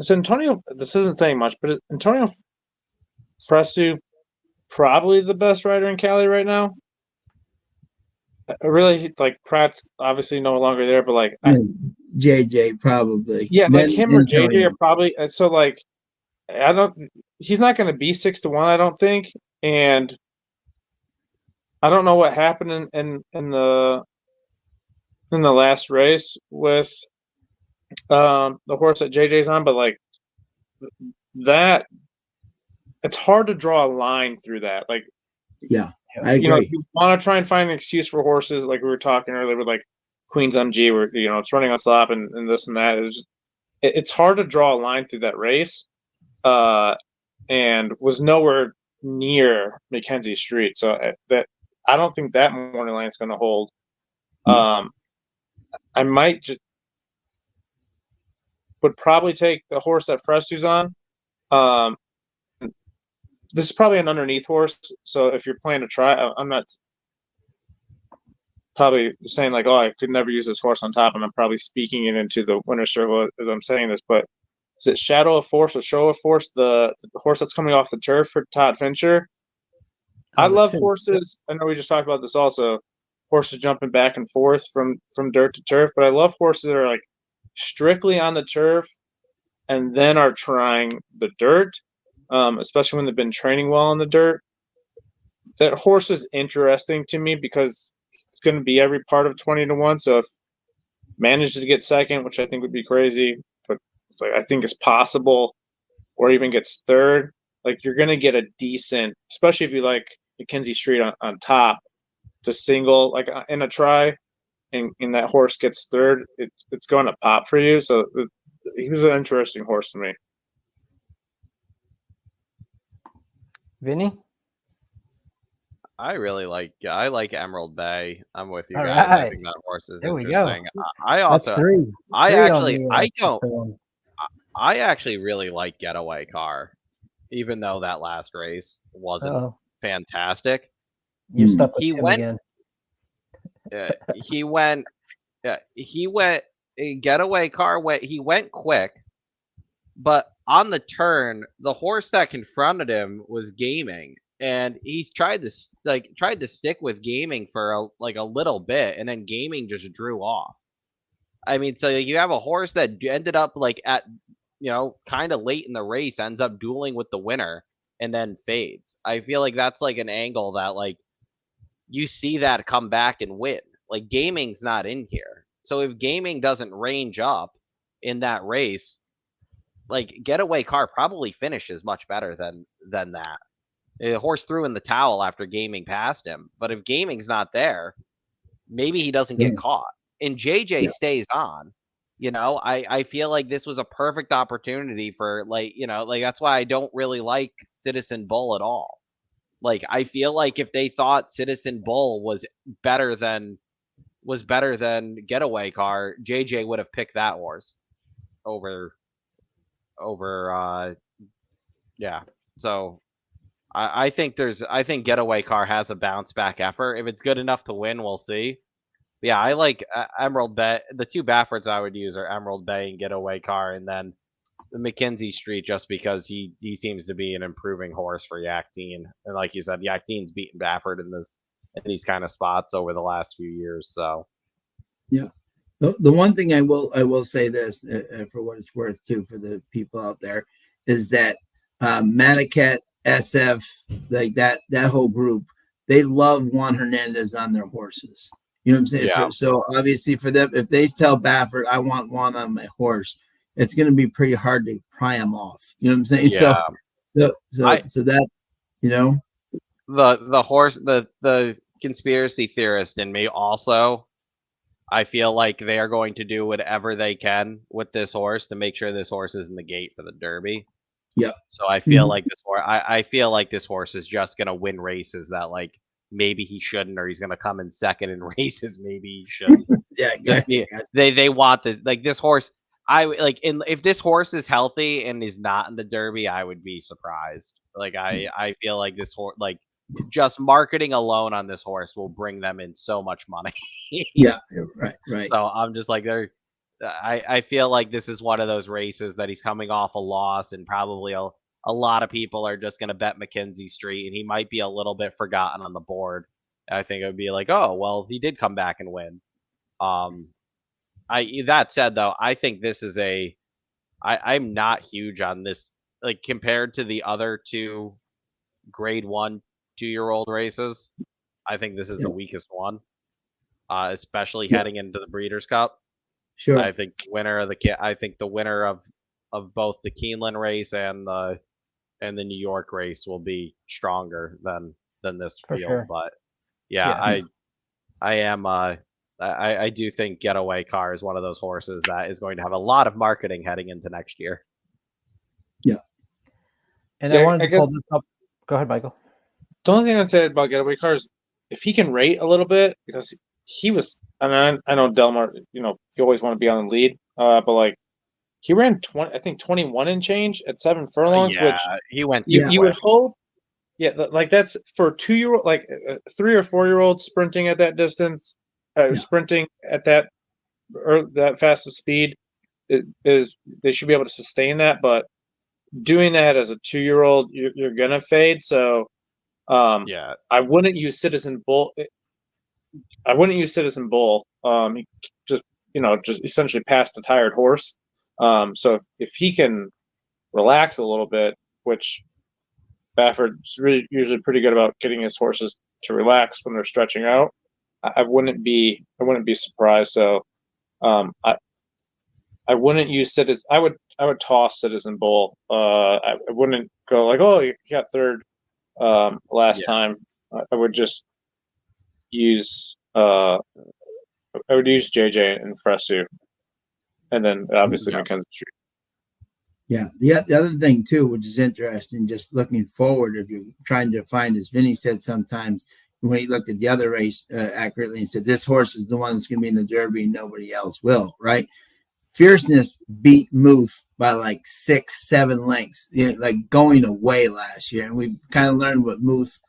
Antonio. This isn't saying much, but is Antonio Fresu probably the best rider in Cali right now? I really like Pratt's obviously no longer there, but like JJ probably. Yeah, then like him or JJ are probably so like I don't. He's not going to be 6-1, I don't think, and I don't know what happened in the last race with the horse that JJ's on, but like that, it's hard to draw a line through that. Like, yeah, I agree. If you want to try and find an excuse for horses, like we were talking earlier with like Queen's MG, where it's running on stop and this and that. It's hard to draw a line through that race, and was nowhere near Mackenzie Street. So that I don't think that morning line is going to hold. I might would probably take the horse that Fresu's on. This is probably an underneath horse, so if you're planning to try, I'm not probably saying like, oh, I could never use this horse on top, and I'm probably speaking it into the winner's circle as I'm saying this, but is it Shadow of Force or Show of Force, the horse that's coming off the turf for Todd Fincher? I love horses. I know we just talked about this also. Horses jumping back and forth from dirt to turf, but I love horses that are like strictly on the turf and then are trying the dirt, especially when they've been training well on the dirt. That horse is interesting to me because it's going to be every part of 20-1. So if manages to get second, which I think would be crazy, but it's like I think it's possible, or even gets third, like you're going to get a decent, especially if you like Mackenzie Street on top, to single like in a try, and that horse gets third, it's going to pop for you. So he was an interesting horse to me. Vinny? I like Emerald Bay. I'm with you All guys. right. I think that horse is There we interesting. go. I also That's three. I actually don't. I actually really like Getaway Car, even though that last race wasn't fantastic. You stuck with him again. He went. Getaway Car went. He went quick, but on the turn, the horse that confronted him was Gaming, and he's tried to stick with Gaming for a little bit, and then Gaming just drew off. I mean, so you have a horse that ended up like at kind of late in the race, ends up dueling with the winner, and then fades. I feel like that's like an angle that like you see that come back and win. Like Gaming's not in here, so if Gaming doesn't range up in that race, like Getaway Car probably finishes much better than that. The horse threw in the towel after Gaming passed him, but if Gaming's not there, maybe he doesn't get caught. And JJ stays on. I feel like this was a perfect opportunity for that's why I don't really like Citizen Bull at all. Like I feel like if they thought Citizen Bull was better than Getaway Car, JJ would have picked that horse over so I think Getaway Car has a bounce back effort. If it's good enough to win, we'll see. But yeah, I like Emerald Bay. The two Baffords I would use are Emerald Bay and Getaway Car, and then the Mackenzie Street, just because he seems to be an improving horse for Yakteen. And like you said, Yakteen's beaten Bafford in these kind of spots over the last few years. So yeah. The one thing I will say this for what it's worth too for the people out there is that Manicat, SF, like that whole group, they love Juan Hernandez on their horses. You know what I'm saying? Yeah. So obviously for them, if they tell Baffert, I want one on my horse, it's going to be pretty hard to pry him off. You know what I'm saying? Yeah. So that, you know, the conspiracy theorist in me also, I feel like they are going to do whatever they can with this horse to make sure this horse is in the gate for the Derby. yeah. So I feel like this horse, I feel like this horse is just gonna win races that like maybe he shouldn't, or he's gonna come in second in races maybe he shouldn't. Yeah. They want this horse. If this horse is healthy and is not in the Derby, I would be surprised. Like I feel like this horse, like just marketing alone on this horse will bring them in so much money. Yeah. Right. So I'm just like I feel like this is one of those races that he's coming off a loss, and probably a lot of people are just going to bet Mackenzie Street, and he might be a little bit forgotten on the board. I think it would be like, oh, well, he did come back and win. That said, though, I think this is I'm not huge on this, like compared to the other two grade 1 2-year-old races. I think this is the weakest one, especially heading into the Breeders' Cup. Sure. I think the winner of both the Keeneland race and the New York race will be stronger than this For field. sure. But yeah, I do think Getaway Car is one of those horses that is going to have a lot of marketing heading into next year. Yeah. And I wanted to pull this up. Go ahead, Michael. The only thing I'd say about Getaway Car is if he can rate a little bit, because he was, and I know Delmar, you always want to be on the lead, but like he ran 21 and change at 7 furlongs, which he went. You would hope, like that's for a 2-year-old, like a 3 or 4-year-old sprinting at that distance, sprinting at that or that fast of speed, they should be able to sustain that. But doing that as a 2-year-old, you're gonna fade. So, I wouldn't use Citizen Bull. He just essentially passed a tired horse. So if he can relax a little bit, which Baffert's usually pretty good about getting his horses to relax when they're stretching out, I wouldn't be surprised. So, I wouldn't use Citizen. I would toss Citizen Bull. I wouldn't go like, oh, you got third last time. I would just use JJ and Fresu, and then obviously Mackenzie Street. Yeah. The other thing too, which is interesting, just looking forward, if you're trying to find, as Vinny said, sometimes when he looked at the other race accurately and said, this horse is the one that's going to be in the Derby, nobody else will, right? Fierceness beat Muth by like 6-7 lengths, like going away last year. And we've kind of learned what Muth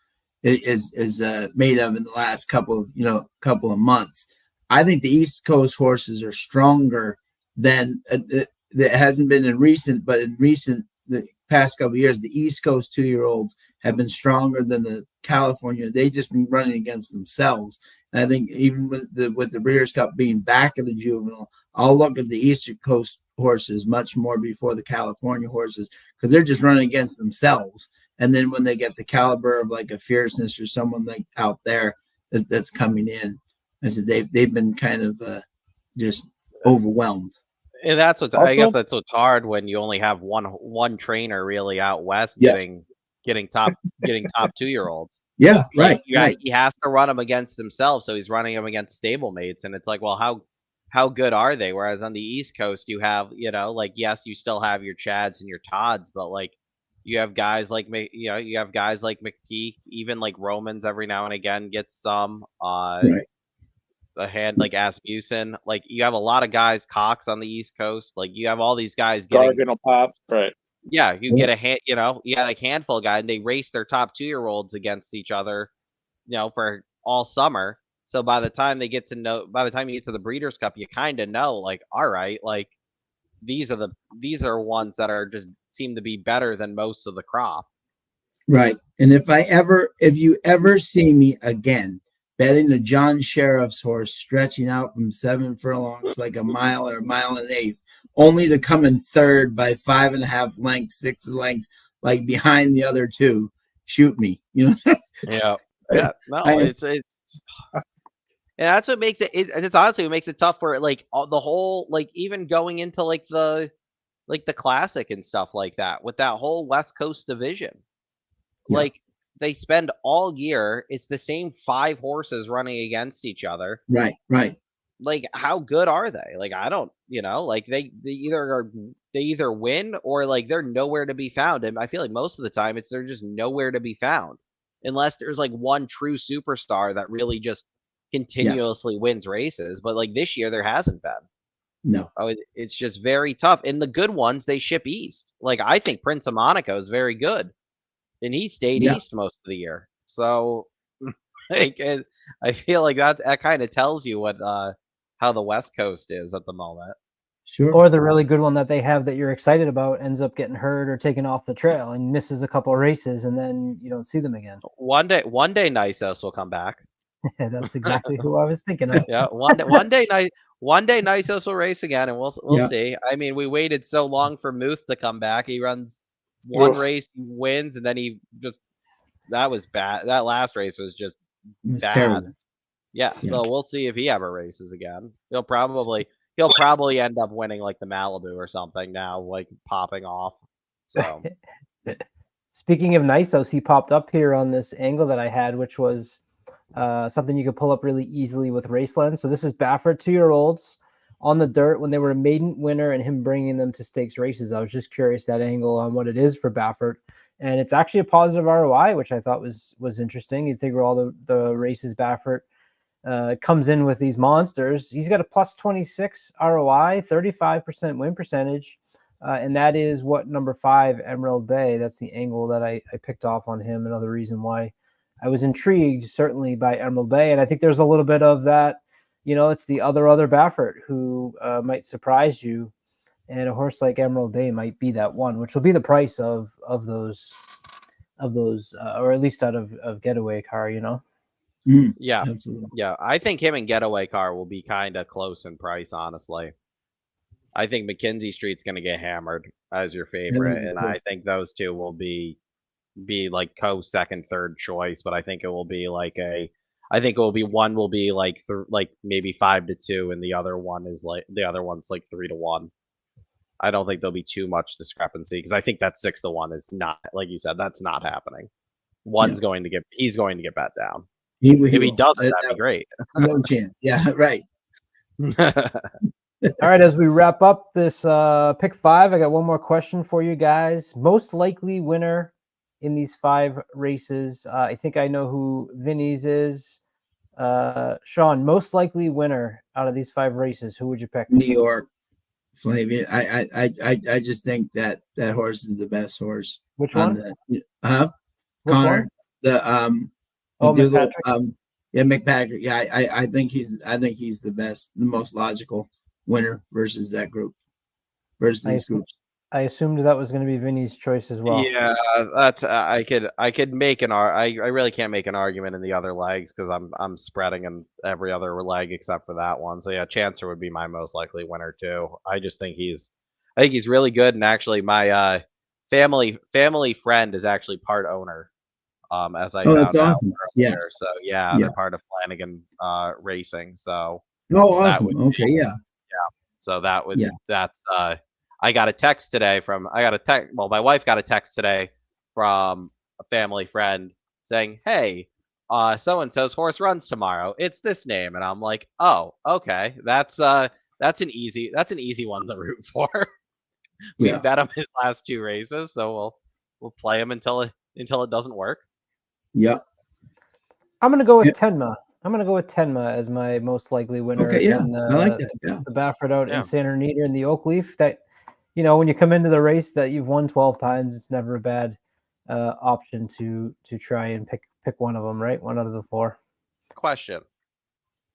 is made of in the last couple of months. I think the East Coast horses are stronger than that hasn't been in recent, but in the past couple of years, the East Coast 2-year-olds have been stronger than the California. They just been running against themselves. And I think even with the Breeders' Cup being back of the juvenile, I'll look at the East Coast horses much more before the California horses, because they're just running against themselves. And then when they get the caliber of like a Fierceness or someone like out there that's coming in, I said they've been kind of just overwhelmed. And I guess that's what's hard when you only have one trainer really out west getting top 2-year-olds. Yeah, right. He has to run them against himself, so he's running them against stablemates, and it's like, well, how good are they? Whereas on the East Coast, you have, yes, you still have your Chads and your Todds, but like you have guys like McPeak, even like Romans every now and again gets some. Right. A hand like Asmussen, like you have a lot of guys, Cox on the East Coast, like you have all these guys getting Gargan will pop, right? Yeah, you get a hand, you got a handful of guys, and they race their top 2-year-olds against each other, for all summer. So by the time you get to the Breeders' Cup, you kind of know, like, all right, like these are ones that are just seem to be better than most of the crop. Right. And if you ever see me again betting the John Sheriff's horse stretching out from 7 furlongs like a mile or a mile and 1/8, only to come in third by 5.5 lengths, 6 lengths, like behind the other two, shoot me. Yeah. No, it's And that's what makes and it's honestly what makes it tough for like the whole like even going into like the classic and stuff like that with that whole West Coast division. Yeah. Like they spend all year, it's the same 5 horses running against each other. Right. Like how good are they? Like I don't, like they either win or like they're nowhere to be found. And I feel like most of the time they're just nowhere to be found unless there's like one true superstar that really just continuously wins races. But like this year there hasn't been. No. It's just very tough. And the good ones they ship east. Like I think Prince of Monaco is very good, and he stayed east most of the year. So like, I feel like that kind of tells you what how the West Coast is at the moment. Sure. Or the really good one that they have that you're excited about ends up getting hurt or taken off the trail and misses a couple of races, and then you don't see them again. One day, Nisos will come back. That's exactly who I was thinking of. Yeah, one day, Nisos will race again, and we'll see. I mean, we waited so long for Muth to come back. He runs one race, he wins, and then he just that was bad. That last race was just bad. Terrible. Yeah, so we'll see if he ever races again. He'll probably end up winning like the Malibu or something now, like popping off. So speaking of Nisos, he popped up here on this angle that I had, which was something you could pull up really easily with Raceland. So this is Baffert 2-year-olds on the dirt when they were a maiden winner and him bringing them to stakes races. I was just curious that angle on what it is for Baffert. And it's actually a positive ROI, which I thought was interesting. You'd figure all the races Baffert comes in with these monsters. He's got a plus 26 ROI, 35% win percentage. And that is what number 5, Emerald Bay. That's the angle that I picked off on him. Another reason why I was intrigued, certainly, by Emerald Bay. And I think there's a little bit of that, it's the other Baffert who might surprise you. And a horse like Emerald Bay might be that one, which will be the price of those, or at least out of Getaway Car, Yeah, absolutely. Yeah. I think him and Getaway Car will be kind of close in price, honestly. I think McKenzie Street's going to get hammered as your favorite, and I think those two will be like second, third choice. But I think it will be like one will be like maybe 5-2, and the other one's like 3-1. I don't think there'll be too much discrepancy because I think that 6-1 is not, like you said, that's not happening. He's going to get bet down. If he doesn't, that'd be great. No chance. Yeah, right. All right, as we wrap up this pick 5, I got one more question for you guys. Most likely winner in these 5 races. I think I know who Vinny's is. Sean, most likely winner out of these 5 races, who would you pick? New York Flavian. I just think that horse is the best horse. Which one? Connor. McPatrick. McPatrick. Yeah, I think he's the best, the most logical winner versus that group, versus these groups. I assumed that was going to be Vinny's choice as well. Yeah, that's I could make I really can't make an argument in the other legs because I'm spreading in every other leg except for that one. So yeah, Chancer would be my most likely winner too. I think he's really good, and actually my family friend is actually part owner. As I found that's awesome. Out earlier. So yeah, they're part of Flanagan Racing. So awesome. Okay, so that's I got a text today my wife got a text today from a family friend saying, "Hey, so and so's horse runs tomorrow. It's this name." And I'm like, "Oh, okay. That's an easy one to root for." We bet him his last 2 races, so we'll play him until it doesn't work. Yeah. I'm going to go with Tenma. I'm going to go with Tenma as my most likely winner. Okay, yeah. I like that. Yeah. The Baffert out in Santa Anita and the Oakleaf. That, when you come into the race that you've won 12 times, it's never a bad option to try and pick one of them, right? One out of the 4. Question.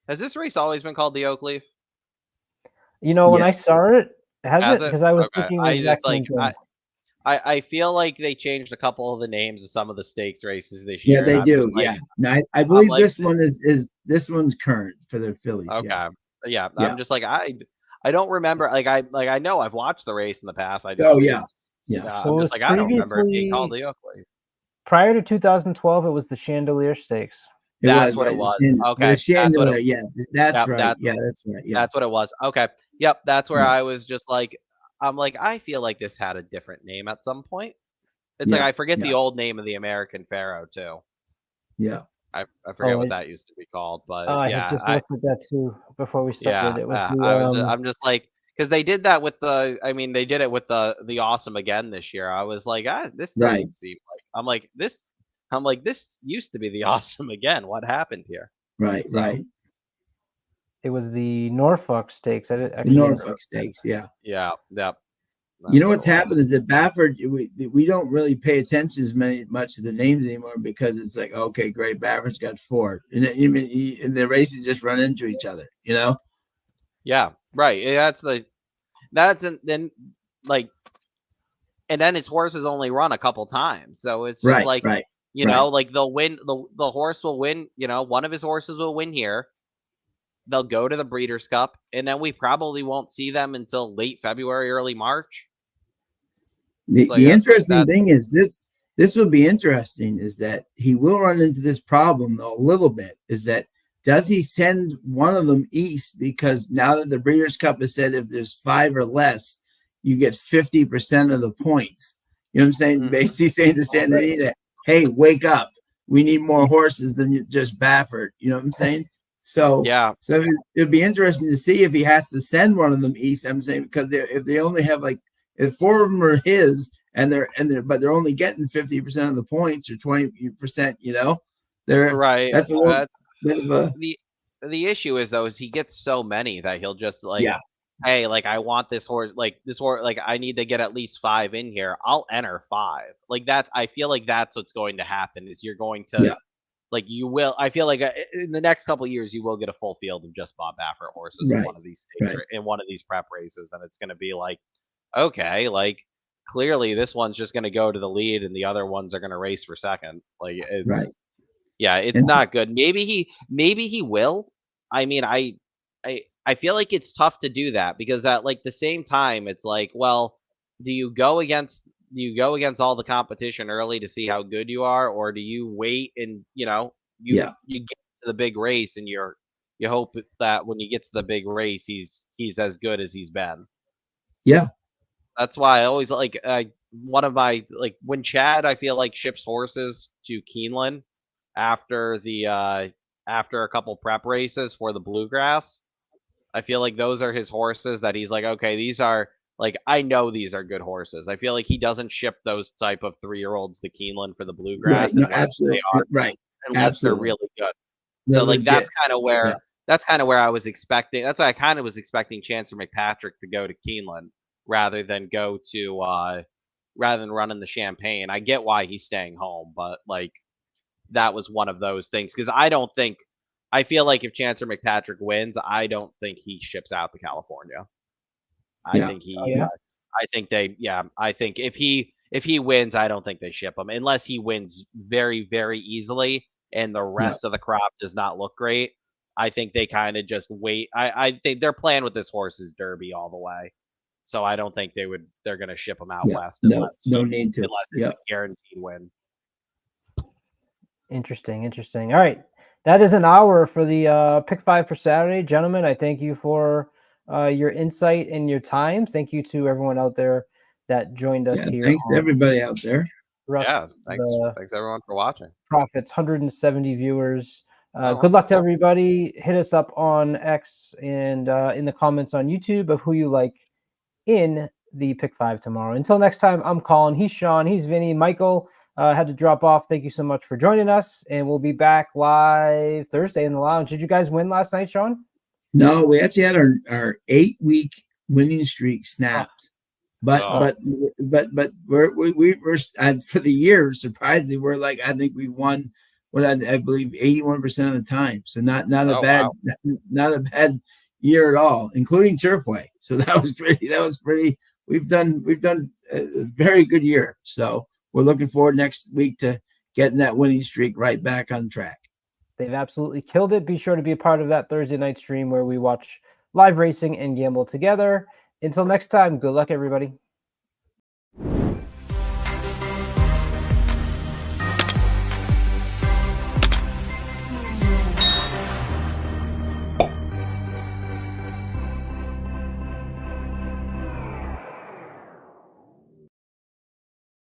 Has this race always been called the Oakleaf? When I saw it, has it? Because I was thinking the exact same thing. I feel like they changed a couple of the names of some of the stakes races this year. Yeah, they do. No, I believe this one is this one's current for the fillies. Okay. Yeah. I'm just like I don't remember. I know I've watched the race in the past. I just so I'm just like I don't remember it being called the Oakleaf. Prior to 2012, it was the Chandelier Stakes. That's what right. it was. The Okay, that's what chandelier. it. Yeah, that's Yep, right. Yeah, that's right. Yeah, that's what it was. Okay. Yep, that's where yeah, I was just like, I'm like, I feel like this had a different name at some point. It's like yeah, I forget yeah, the old name of the American Pharaoh too. yeah. I forget Oh, what that used to be called, but I had yeah, just looked at that too before we started. It was I was the I'm just like because they did that with the I mean they did it with the Awesome again this year. I was like, this Right, doesn't seem like I'm like this used to be the Awesome again. What happened here? right, So right. it was the Norfolk Stakes. I The actually didn't. Norfolk Stakes. Yeah. yeah, yep, You that's know what it what's was. happened is that Baffert, we don't really pay attention much to the names anymore because it's like, okay, great, Baffert's got four, and and the races just run into each other. You know? Yeah, right. Then like and then his horses only run a couple times. So it's just Right, like, right, right. like they'll win the horse will win, one of his horses will win here. They'll go to the Breeders' Cup, and then we probably won't see them until late February, early March. The Like the that's like interesting that. thing is this will be interesting is that he will run into this problem though a little bit is that does he send one of them east because now that the Breeders' Cup has said if there's 5 or less, you get 50% of the points. You know what I'm saying? Mhm. Basically saying to Santa Anita, hey, wake up. We need more horses than just Baffert. You know what I'm saying? So Yeah, so it'd be interesting to see if he has to send one of them east. I'm saying because if they only have like if 4 of them are his and they're only getting 50% of the points or 20%, they're right. that's a little bit of a The the issue is though is he gets so many that he'll just like, yeah, hey, like I want this horse, like I need to get at least 5 in here. I'll enter 5. Like I feel like that's what's going to happen is you're going to yeah, like you will. I feel like in the next couple of years you will get a full field of just Bob Baffert horses in right, one of these stakes right, or in one of these prep races, and it's going to be like, okay, like clearly this one's just going to go to the lead and the other ones are going to race for second. Like right. yeah, it's And not good. Maybe he will. I mean, I feel like it's tough to do that because at like the same time, it's like, well, do you go against all the competition early to see how good you are, or do you wait and yeah, you get to the big race and you hope that when you get to the big race, he's as good as he's been. yeah, That's why I always like one of my like when Chad I feel like ships horses to Keeneland after after a couple prep races for the bluegrass. I feel like those are his horses that he's like, okay, these are like I know these are good horses. I feel like he doesn't ship those type of 3-year-olds to Keeneland for the right. bluegrass No, absolutely. Right. unless they're Absolutely. really good. They're So like legit. Yeah. that's kind of where I was expecting. That's why I kind of was expecting Chancer McPatrick to go to Keeneland rather than go to rather than running the Champagne. I get why he's staying home, but like that was one of those things because I feel like if Chancer McPatrick wins, I don't think he ships out to California. I Yeah. think Oh he yeah. I think I think if he wins, I don't think they ship him unless he wins very very easily and the Yeah. rest of the crop does not look great. I think they kind of just wait. I think their plan with this horse is Derby all the way. So I don't think they're going to ship him out Yeah. west No, no need to. unless it's Yeah. a guaranteed win. Interesting, interesting. All right. That is an hour for the pick 5 for Saturday. Gentlemen, I thank you for your insight and your time. Thank you to everyone out there that joined us Yeah. here Thanks to on everybody out there. Yeah, the thanks everyone for watching. Profits, 170 viewers. Oh, Good luck to cool. everybody. Hit us up on X and in the comments on YouTube of who you like in the pick 5 tomorrow. Until next time, I'm Colin. He's Sean. He's Vinny. Michael had to drop off. Thank you so much for joining us. And we'll be back live Thursday in the lounge. Did you guys win last night, Sean? No, we actually had our 8-week winning streak snapped. But we're for the year surprisingly we're like I think we've won what I believe 81% of the time. So not a bad wow. not a bad year at all, including Turfway. So that was pretty. We've done a very good year. So we're looking forward next week to getting that winning streak right back on track. They've absolutely killed it. Be sure to be a part of that Thursday night stream where we watch live racing and gamble together. Until next time, good luck, everybody.